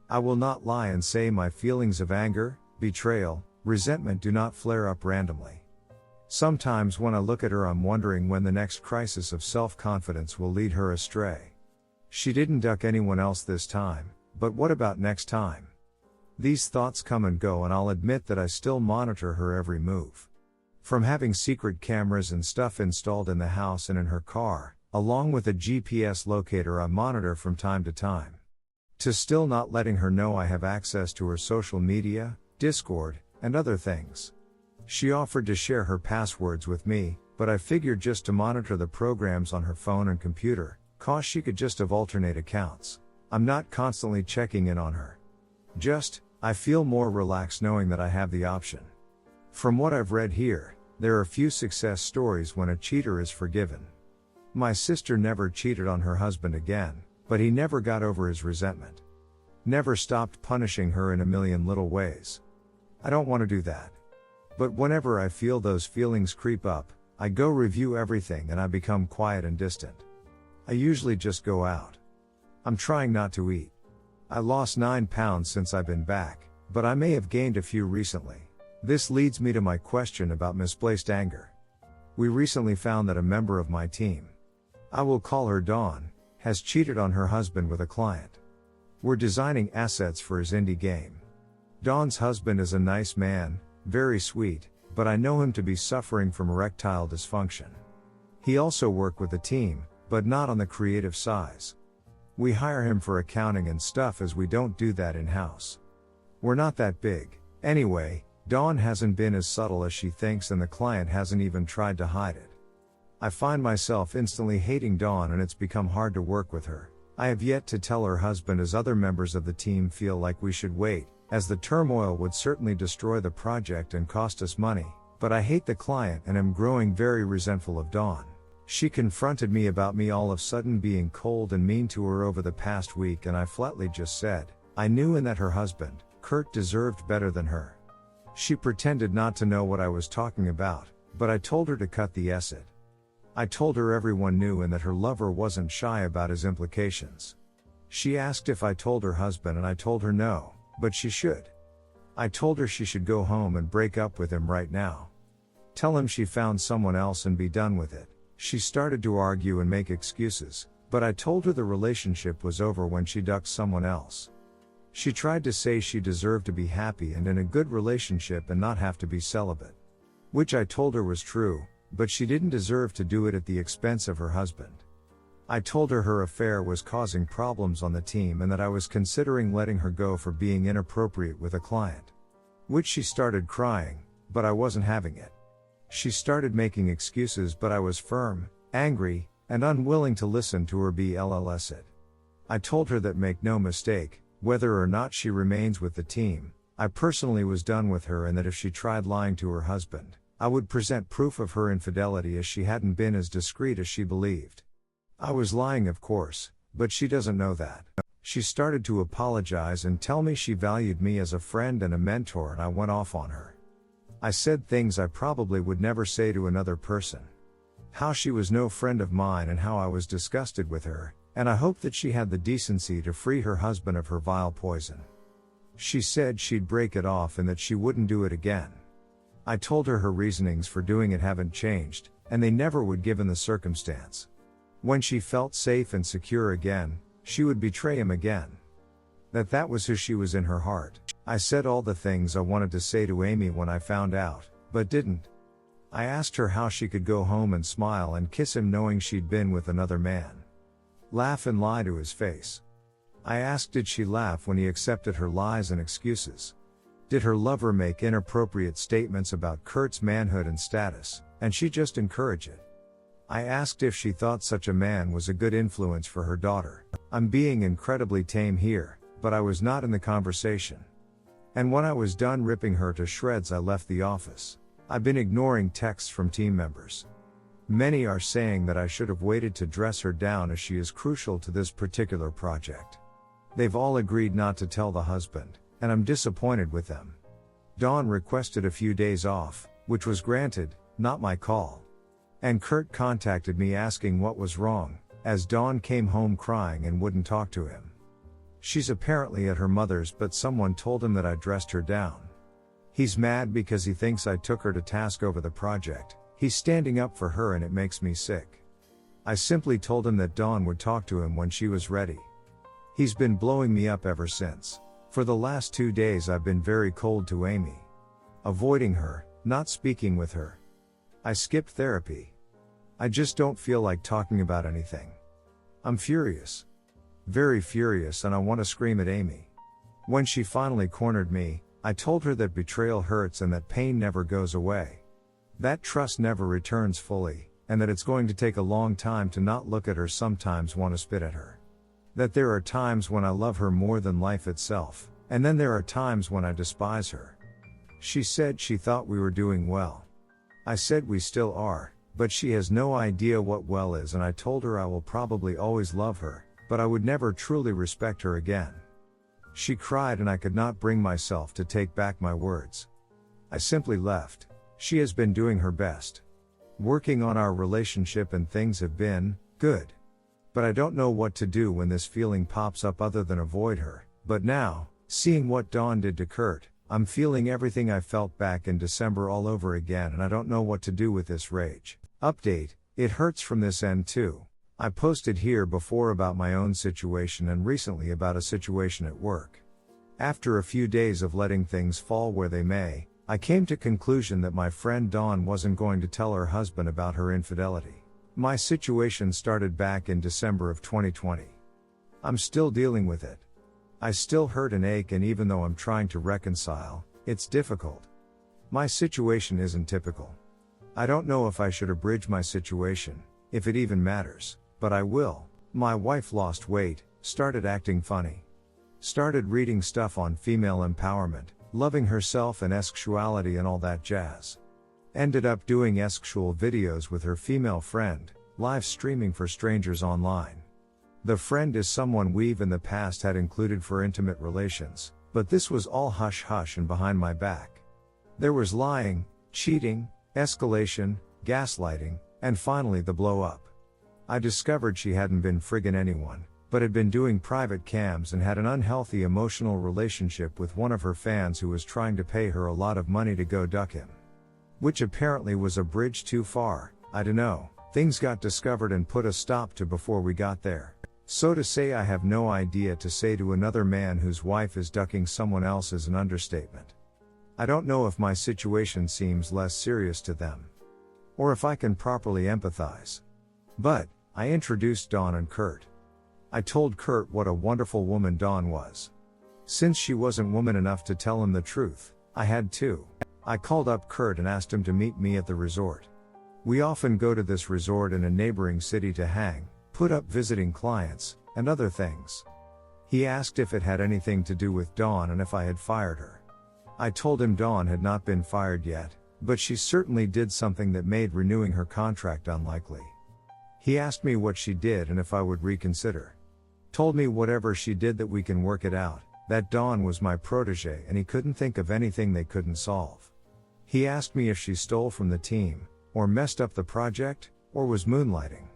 I will not lie and say my feelings of anger, betrayal, resentment do not flare up randomly. Sometimes when I look at her I'm wondering when the next crisis of self-confidence will lead her astray. She didn't duck anyone else this time, but what about next time? These thoughts come and go and I'll admit that I still monitor her every move. From having secret cameras and stuff installed in the house and in her car, along with a GPS locator I monitor from time to time, to still not letting her know I have access to her social media, Discord, and other things. She offered to share her passwords with me, but I figured just to monitor the programs on her phone and computer, 'cause she could just have alternate accounts. I'm not constantly checking in on her. I feel more relaxed knowing that I have the option. From what I've read here, there are few success stories when a cheater is forgiven. My sister never cheated on her husband again, but he never got over his resentment. Never stopped punishing her in a million little ways. I don't want to do that. But whenever I feel those feelings creep up, I go review everything and I become quiet and distant. I usually just go out. I'm trying not to eat. I lost 9 pounds since I've been back, but I may have gained a few recently. This leads me to my question about misplaced anger. We recently found that a member of my team, I will call her Dawn, has cheated on her husband with a client. We're designing assets for his indie game. Dawn's husband is a nice man, very sweet, but I know him to be suffering from erectile dysfunction. He also worked with a team, but not on the creative size. We hire him for accounting and stuff as we don't do that in-house. We're not that big. Anyway, Dawn hasn't been as subtle as she thinks and the client hasn't even tried to hide it. I find myself instantly hating Dawn and it's become hard to work with her. I have yet to tell her husband as other members of the team feel like we should wait, as the turmoil would certainly destroy the project and cost us money, but I hate the client and am growing very resentful of Dawn. She confronted me about me all of a sudden being cold and mean to her over the past week and I flatly just said, I knew and that her husband, Kurt, deserved better than her. She pretended not to know what I was talking about, but I told her to cut the acid. I told her everyone knew and that her lover wasn't shy about his implications. She asked if I told her husband and I told her no, but she should. I told her she should go home and break up with him right now. Tell him she found someone else and be done with it. She started to argue and make excuses, but I told her the relationship was over when she ducked someone else. She tried to say she deserved to be happy and in a good relationship and not have to be celibate. Which I told her was true, but she didn't deserve to do it at the expense of her husband. I told her her affair was causing problems on the team and that I was considering letting her go for being inappropriate with a client. Which she started crying, but I wasn't having it. She started making excuses but I was firm, angry, and unwilling to listen to her BLLS it. I told her that make no mistake, whether or not she remains with the team, I personally was done with her and that if she tried lying to her husband, I would present proof of her infidelity as she hadn't been as discreet as she believed. I was lying of course, but she doesn't know that. She started to apologize and tell me she valued me as a friend and a mentor and I went off on her. I said things I probably would never say to another person. How she was no friend of mine and how I was disgusted with her, and I hoped that she had the decency to free her husband of her vile poison. She said she'd break it off and that she wouldn't do it again. I told her her reasonings for doing it haven't changed, and they never would given the circumstance. When she felt safe and secure again, she would betray him again. That was who she was in her heart. I said all the things I wanted to say to Amy when I found out, but didn't. I asked her how she could go home and smile and kiss him knowing she'd been with another man. Laugh and lie to his face. I asked did she laugh when he accepted her lies and excuses. Did her lover make inappropriate statements about Kurt's manhood and status, and she just encourage it? I asked if she thought such a man was a good influence for her daughter. I'm being incredibly tame here, but I was not in the conversation. And when I was done ripping her to shreds I left the office. I've been ignoring texts from team members. Many are saying that I should have waited to dress her down as she is crucial to this particular project. They've all agreed not to tell the husband, and I'm disappointed with them. Dawn requested a few days off, which was granted, not my call. And Kurt contacted me asking what was wrong, as Dawn came home crying and wouldn't talk to him. She's apparently at her mother's but someone told him that I dressed her down. He's mad because he thinks I took her to task over the project. He's standing up for her and it makes me sick. I simply told him that Dawn would talk to him when she was ready. He's been blowing me up ever since. For the last 2 days I've been very cold to Amy. Avoiding her, not speaking with her. I skipped therapy. I just don't feel like talking about anything. I'm furious. Very furious and I want to scream at Amy. When she finally cornered me, I told her that betrayal hurts and that pain never goes away. That trust never returns fully, and that it's going to take a long time to not look at her sometimes want to spit at her. That there are times when I love her more than life itself, and then there are times when I despise her. She said she thought we were doing well. I said we still are, but she has no idea what well is and I told her I will probably always love her, but I would never truly respect her again. She cried and I could not bring myself to take back my words. I simply left. She has been doing her best. Working on our relationship and things have been good. But I don't know what to do when this feeling pops up other than avoid her. But now, seeing what Dawn did to Kurt, I'm feeling everything I felt back in December all over again and I don't know what to do with this rage. Update, it hurts from this end too. I posted here before about my own situation and recently about a situation at work. After a few days of letting things fall where they may, I came to conclusion that my friend Dawn wasn't going to tell her husband about her infidelity. My situation started back in December of 2020. I'm still dealing with it. I still hurt and ache, and even though I'm trying to reconcile, it's difficult. My situation isn't typical. I don't know if I should abridge my situation, if it even matters, but I will. My wife lost weight, started acting funny. Started reading stuff on female empowerment, loving herself and sexuality and all that jazz. Ended up doing sexual videos with her female friend, live streaming for strangers online. The friend is someone we've in the past had included for intimate relations, but this was all hush hush and behind my back. There was lying, cheating, escalation, gaslighting, and finally the blow up. I discovered she hadn't been friggin' anyone, but had been doing private cams and had an unhealthy emotional relationship with one of her fans who was trying to pay her a lot of money to go duck him. Which apparently was a bridge too far, I dunno. Things got discovered and put a stop to before we got there. So to say I have no idea to say to another man whose wife is ducking someone else is an understatement. I don't know if my situation seems less serious to them, or if I can properly empathize. But, I introduced Dawn and Kurt. I told Kurt what a wonderful woman Dawn was. Since she wasn't woman enough to tell him the truth, I had to. I called up Kurt and asked him to meet me at the resort. We often go to this resort in a neighboring city to hang, put up visiting clients, and other things. He asked if it had anything to do with Dawn and if I had fired her. I told him Dawn had not been fired yet, but she certainly did something that made renewing her contract unlikely. He asked me what she did and if I would reconsider. Told me whatever she did that we can work it out, that Dawn was my protege and he couldn't think of anything they couldn't solve. He asked me if she stole from the team, or messed up the project, or was moonlighting.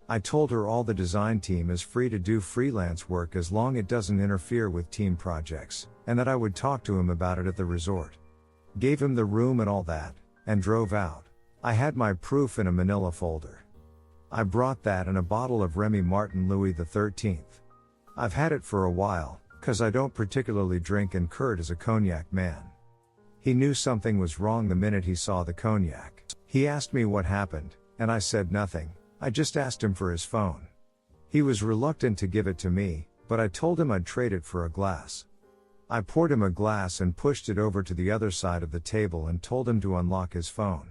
I told her all the design team is free to do freelance work as long as it doesn't interfere with team projects, and that I would talk to him about it at the resort. Gave him the room and all that, and drove out. I had my proof in a manila folder. I brought that and a bottle of Remy Martin Louis XIII. I've had it for a while, cause I don't particularly drink and Kurt is a cognac man. He knew something was wrong the minute he saw the cognac. He asked me what happened, and I said nothing. I just asked him for his phone. He was reluctant to give it to me, but I told him I'd trade it for a glass. I poured him a glass and pushed it over to the other side of the table and told him to unlock his phone.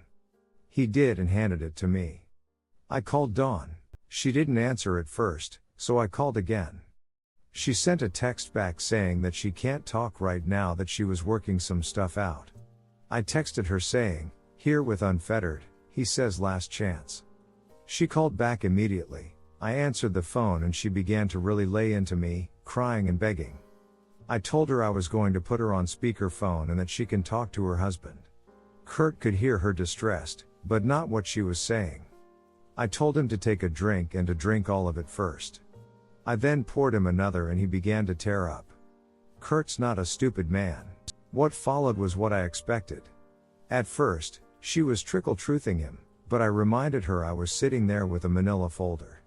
He did and handed it to me. I called Dawn. She didn't answer at first, so I called again. She sent a text back saying that she can't talk right now, that she was working some stuff out. I texted her saying, "Here with Unfettered," he says last chance. She called back immediately. I answered the phone and she began to really lay into me, crying and begging. I told her I was going to put her on speakerphone and that she can talk to her husband. Kurt could hear her distressed, but not what she was saying. I told him to take a drink and to drink all of it first. I then poured him another and he began to tear up. Kurt's not a stupid man. What followed was what I expected. At first, she was trickle-truthing him, but I reminded her I was sitting there with a manila folder.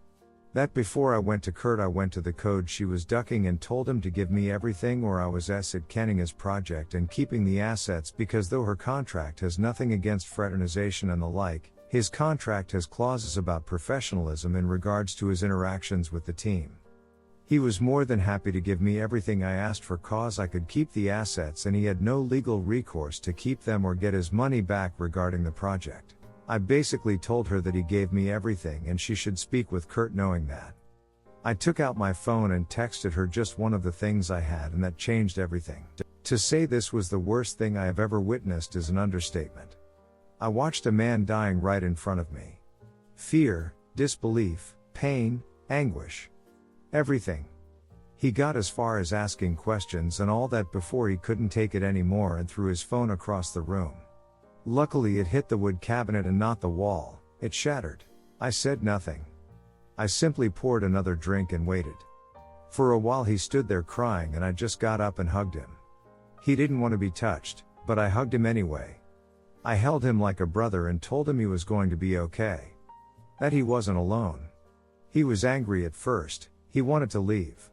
That before I went to Kurt I went to the code she was ducking and told him to give me everything or I was at canning his project and keeping the assets, because though her contract has nothing against fraternization and the like, his contract has clauses about professionalism in regards to his interactions with the team. He was more than happy to give me everything I asked for cause I could keep the assets and he had no legal recourse to keep them or get his money back regarding the project. I basically told her that he gave me everything and she should speak with Kurt knowing that. I took out my phone and texted her just one of the things I had and that changed everything. To say this was the worst thing I have ever witnessed is an understatement. I watched a man dying right in front of me. Fear, disbelief, pain, anguish. Everything. He got as far as asking questions and all that before he couldn't take it anymore and threw his phone across the room. Luckily it hit the wood cabinet and not the wall. It shattered. I said nothing. I simply poured another drink and waited. For a while he stood there crying and I just got up and hugged him. He didn't want to be touched, but I hugged him anyway. I held him like a brother and told him he was going to be okay. That he wasn't alone. He was angry at first, he wanted to leave.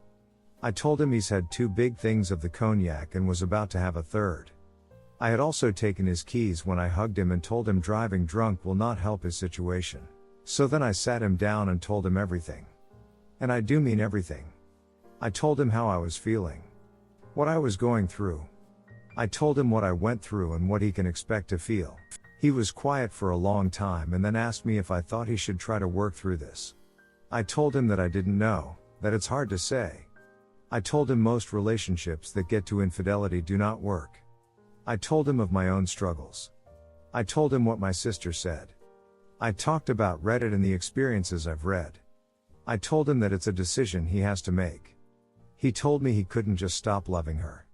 I told him he's had 2 big things of the cognac and was about to have a third. I had also taken his keys when I hugged him and told him driving drunk will not help his situation. So then I sat him down and told him everything. And I do mean everything. I told him how I was feeling. What I was going through. I told him what I went through and what he can expect to feel. He was quiet for a long time and then asked me if I thought he should try to work through this. I told him that I didn't know, that it's hard to say. I told him most relationships that get to infidelity do not work. I told him of my own struggles. I told him what my sister said. I talked about Reddit and the experiences I've read. I told him that it's a decision he has to make. He told me he couldn't just stop loving her.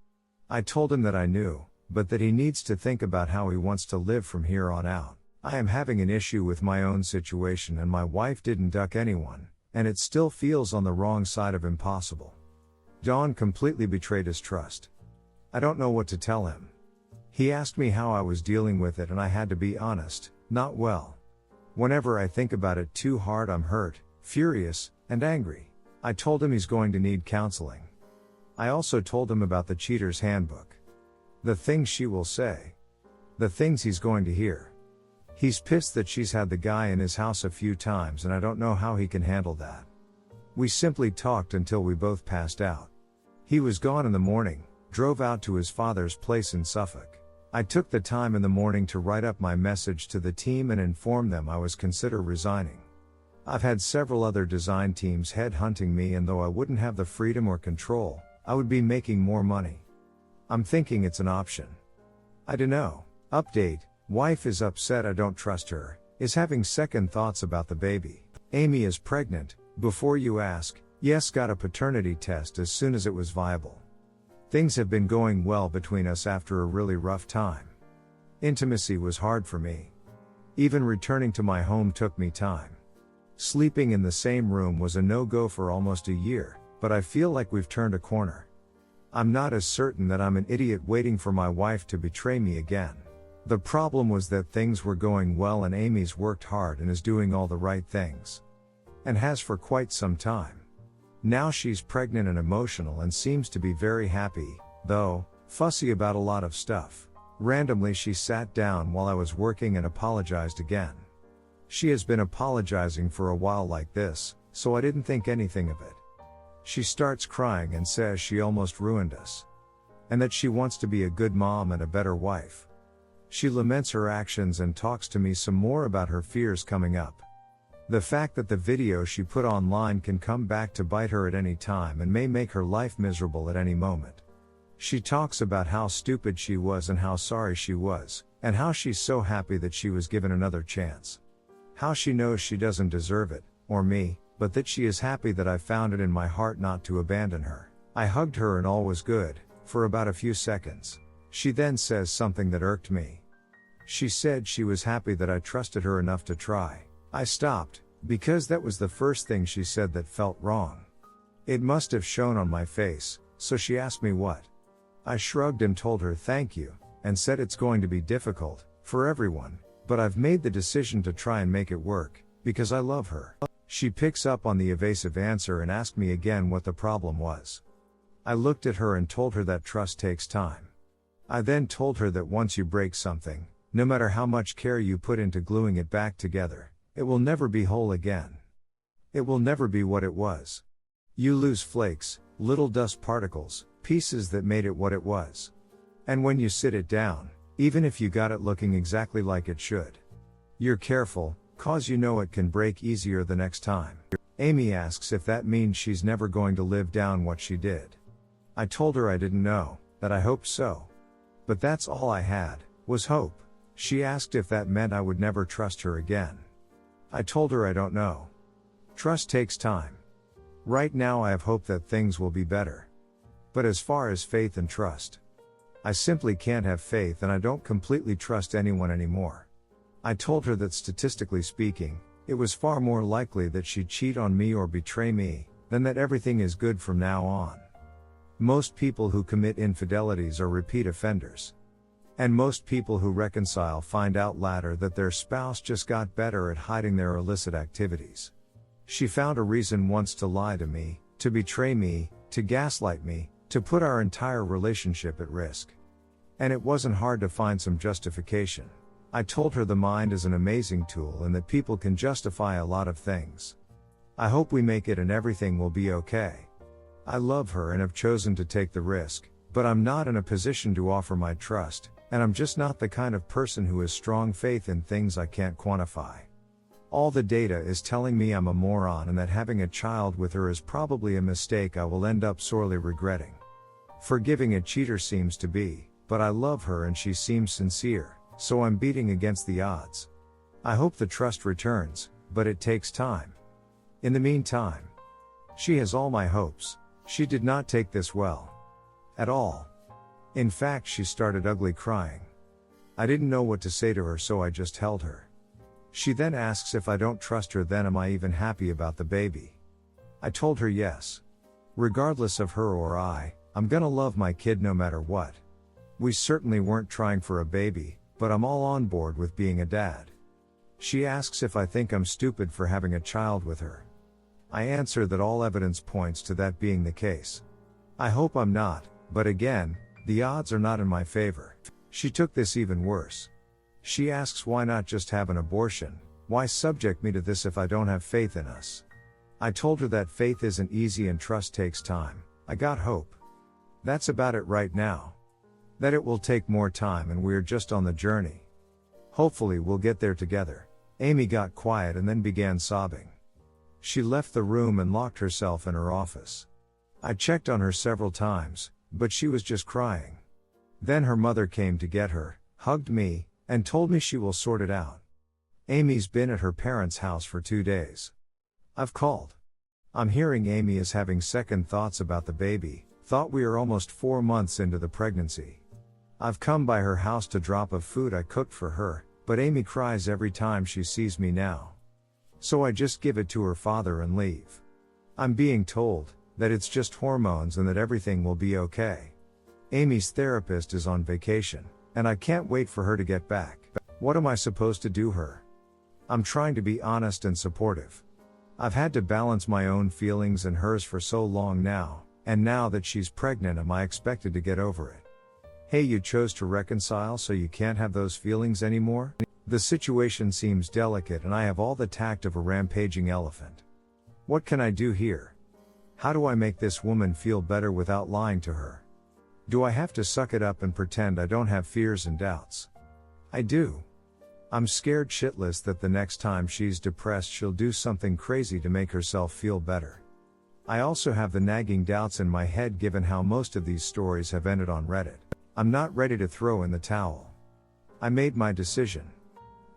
I told him that I knew, but that he needs to think about how he wants to live from here on out. I am having an issue with my own situation and my wife didn't duck anyone, and it still feels on the wrong side of impossible. Don completely betrayed his trust. I don't know what to tell him. He asked me how I was dealing with it and I had to be honest, not well. Whenever I think about it too hard I'm hurt, furious, and angry. I told him he's going to need counseling. I also told him about the cheater's handbook. The things she will say. The things he's going to hear. He's pissed that she's had the guy in his house a few times and I don't know how he can handle that. We simply talked until we both passed out. He was gone in the morning, drove out to his father's place in Suffolk. I took the time in the morning to write up my message to the team and inform them I was consider resigning. I've had several other design teams headhunting me and though I wouldn't have the freedom or control, I would be making more money. I'm thinking it's an option. I dunno. Update, wife is upset I don't trust her, is having second thoughts about the baby. Amy is pregnant, before you ask, yes got a paternity test as soon as it was viable. Things have been going well between us after a really rough time. Intimacy was hard for me. Even returning to my home took me time. Sleeping in the same room was a no-go for almost a year, but I feel like we've turned a corner. I'm not as certain that I'm an idiot waiting for my wife to betray me again. The problem was that things were going well and Amy's worked hard and is doing all the right things. And has for quite some time. Now she's pregnant and emotional and seems to be very happy, though, fussy about a lot of stuff. Randomly she sat down while I was working and apologized again. She has been apologizing for a while like this, so I didn't think anything of it. She starts crying and says she almost ruined us. And that she wants to be a good mom and a better wife. She laments her actions and talks to me some more about her fears coming up. The fact that the video she put online can come back to bite her at any time and may make her life miserable at any moment. She talks about how stupid she was and how sorry she was, and how she's so happy that she was given another chance. How she knows she doesn't deserve it, or me, but that she is happy that I found it in my heart not to abandon her. I hugged her and all was good, for about a few seconds. She then says something that irked me. She said she was happy that I trusted her enough to try. I stopped, because that was the first thing she said that felt wrong. It must have shown on my face, so she asked me what. I shrugged and told her thank you, and said it's going to be difficult, for everyone, but I've made the decision to try and make it work, because I love her. She picks up on the evasive answer and asked me again what the problem was. I looked at her and told her that trust takes time. I then told her that once you break something, no matter how much care you put into gluing it back together, it will never be whole again. It will never be what it was. You lose flakes, little dust particles, pieces that made it what it was. And when you sit it down, even if you got it looking exactly like it should, you're careful, cause you know it can break easier the next time. Amy asks if that means she's never going to live down what she did. I told her I didn't know, that I hoped so. But that's all I had, was hope. She asked if that meant I would never trust her again. I told her I don't know. Trust takes time. Right now I have hope that things will be better. But as far as faith and trust, I simply can't have faith and I don't completely trust anyone anymore. I told her that statistically speaking, it was far more likely that she'd cheat on me or betray me, than that everything is good from now on. Most people who commit infidelities are repeat offenders. And most people who reconcile find out later that their spouse just got better at hiding their illicit activities. She found a reason once to lie to me, to betray me, to gaslight me, to put our entire relationship at risk. And it wasn't hard to find some justification. I told her the mind is an amazing tool and that people can justify a lot of things. I hope we make it and everything will be okay. I love her and have chosen to take the risk, but I'm not in a position to offer my trust, and I'm just not the kind of person who has strong faith in things I can't quantify. All the data is telling me I'm a moron and that having a child with her is probably a mistake I will end up sorely regretting. Forgiving a cheater seems to be, but I love her and she seems sincere, so I'm beating against the odds. I hope the trust returns, but it takes time. In the meantime, she has all my hopes. She did not take this well. At all. In fact, she started ugly crying. I didn't know what to say to her, so I just held her. She then asks if I don't trust her, then am I even happy about the baby? I told her yes. Regardless of her or I'm gonna love my kid no matter what. We certainly weren't trying for a baby, but I'm all on board with being a dad. She asks if I think I'm stupid for having a child with her. I answer that all evidence points to that being the case. I hope I'm not, but again, the odds are not in my favor. She took this even worse. She asks why not just have an abortion, why subject me to this if I don't have faith in us. I told her that faith isn't easy and trust takes time. I got hope. That's about it right now. That it will take more time and we're just on the journey. Hopefully we'll get there together. Amy got quiet and then began sobbing. She left the room and locked herself in her office. I checked on her several times, but she was just crying. Then her mother came to get her, hugged me, and told me she will sort it out. Amy's been at her parents' house for 2 days. I've called. I'm hearing Amy is having second thoughts about the baby, thought we are almost 4 months into the pregnancy. I've come by her house to drop off food I cooked for her, but Amy cries every time she sees me now. So I just give it to her father and leave. I'm being told that it's just hormones and that everything will be okay. Amy's therapist is on vacation, and I can't wait for her to get back. What am I supposed to do her? I'm trying to be honest and supportive. I've had to balance my own feelings and hers for so long now, and now that she's pregnant, am I expected to get over it? Hey, you chose to reconcile so you can't have those feelings anymore? The situation seems delicate and I have all the tact of a rampaging elephant. What can I do here? How do I make this woman feel better without lying to her? Do I have to suck it up and pretend I don't have fears and doubts? I do. I'm scared shitless that the next time she's depressed she'll do something crazy to make herself feel better. I also have the nagging doubts in my head given how most of these stories have ended on Reddit. I'm not ready to throw in the towel. I made my decision.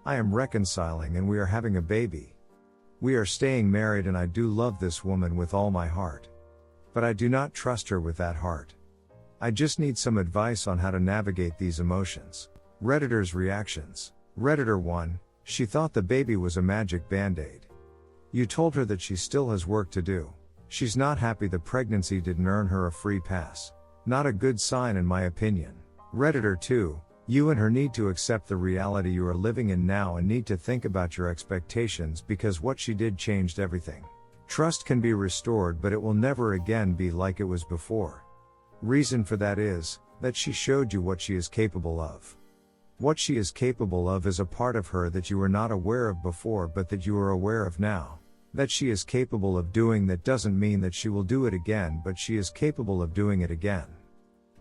I am reconciling and we are having a baby. We are staying married and I do love this woman with all my heart. But I do not trust her with that heart. I just need some advice on how to navigate these emotions. Redditors' reactions. Redditor 1, she thought the baby was a magic band-aid. You told her that she still has work to do. She's not happy the pregnancy didn't earn her a free pass. Not a good sign in my opinion. Redditor 2, you and her need to accept the reality you are living in now and need to think about your expectations because what she did changed everything. Trust can be restored but it will never again be like it was before. Reason for that is, that she showed you what she is capable of. What she is capable of is a part of her that you were not aware of before but that you are aware of now. That she is capable of doing that doesn't mean that she will do it again, but she is capable of doing it again.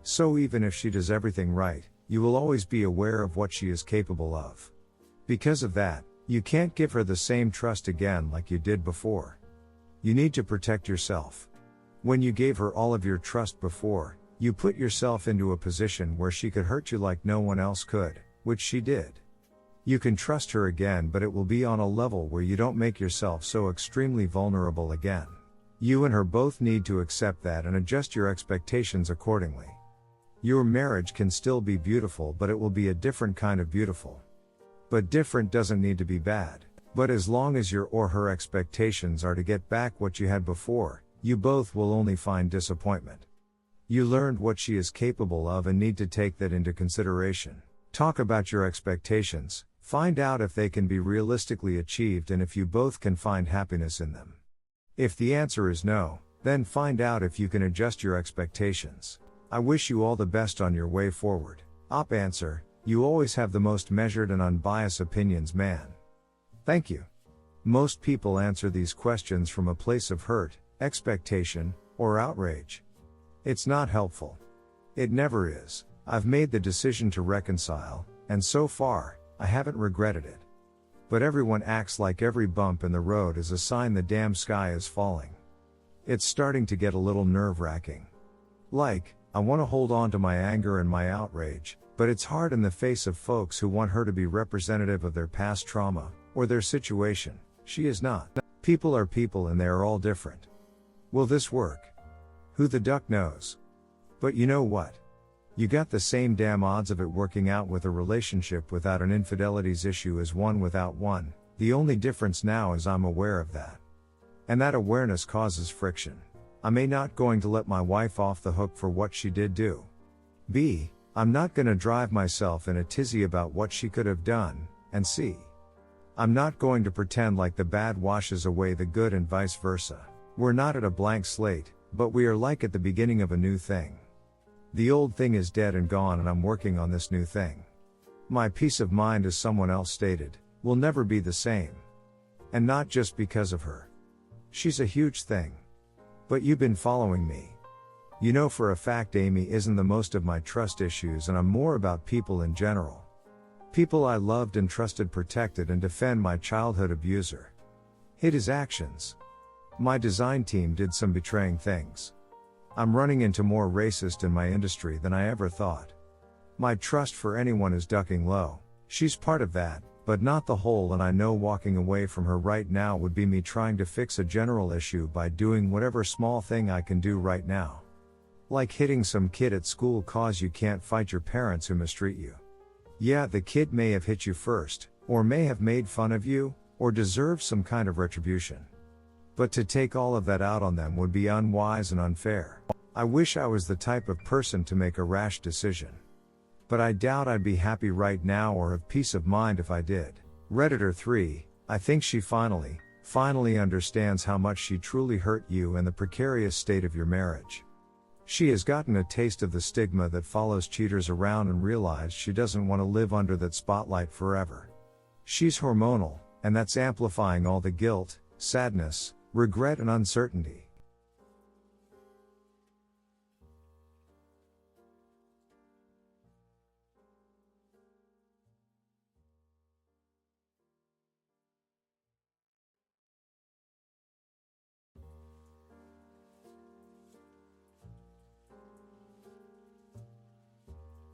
So even if she does everything right, you will always be aware of what she is capable of. Because of that, you can't give her the same trust again like you did before. You need to protect yourself. When you gave her all of your trust before, you put yourself into a position where she could hurt you like no one else could, which she did. You can trust her again, but it will be on a level where you don't make yourself so extremely vulnerable again. You and her both need to accept that and adjust your expectations accordingly. Your marriage can still be beautiful, but it will be a different kind of beautiful. But different doesn't need to be bad. But as long as your or her expectations are to get back what you had before, you both will only find disappointment. You learned what she is capable of and need to take that into consideration. Talk about your expectations, find out if they can be realistically achieved and if you both can find happiness in them. If the answer is no, then find out if you can adjust your expectations. I wish you all the best on your way forward. Op answer, you always have the most measured and unbiased opinions, man. Thank you. Most people answer these questions from a place of hurt, expectation, or outrage. It's not helpful. It never is. I've made the decision to reconcile, and so far, I haven't regretted it. But everyone acts like every bump in the road is a sign the damn sky is falling. It's starting to get a little nerve-wracking. Like, I want to hold on to my anger and my outrage, but it's hard in the face of folks who want her to be representative of their past trauma, or their situation. She is not. People are people and they are all different. Will this work? Who the duck knows? But you know what? You got the same damn odds of it working out with a relationship without an infidelities issue as one without one. The only difference now is I'm aware of that. And that awareness causes friction. I'm A, not going to let my wife off the hook for what she did do. B, I'm not gonna drive myself in a tizzy about what she could have done. And C, I'm not going to pretend like the bad washes away the good and vice versa. We're not at a blank slate, but we are like at the beginning of a new thing. The old thing is dead and gone and I'm working on this new thing. My peace of mind, as someone else stated, will never be the same. And not just because of her. She's a huge thing. But you've been following me. You know for a fact Amy isn't the most of my trust issues, and I'm more about people in general. People I loved and trusted, protected and defend my childhood abuser. Hid his actions. My design team did some betraying things. I'm running into more racist in my industry than I ever thought. My trust for anyone is ducking low. She's part of that, but not the whole, and I know walking away from her right now would be me trying to fix a general issue by doing whatever small thing I can do right now. Like hitting some kid at school cause you can't fight your parents who mistreat you. Yeah, the kid may have hit you first, or may have made fun of you, or deserves some kind of retribution. But to take all of that out on them would be unwise and unfair. I wish I was the type of person to make a rash decision. But I doubt I'd be happy right now or have peace of mind if I did. Redditor 3, I think she finally understands how much she truly hurt you and the precarious state of your marriage. She has gotten a taste of the stigma that follows cheaters around and realized she doesn't want to live under that spotlight forever. She's hormonal, and that's amplifying all the guilt, sadness, regret and uncertainty.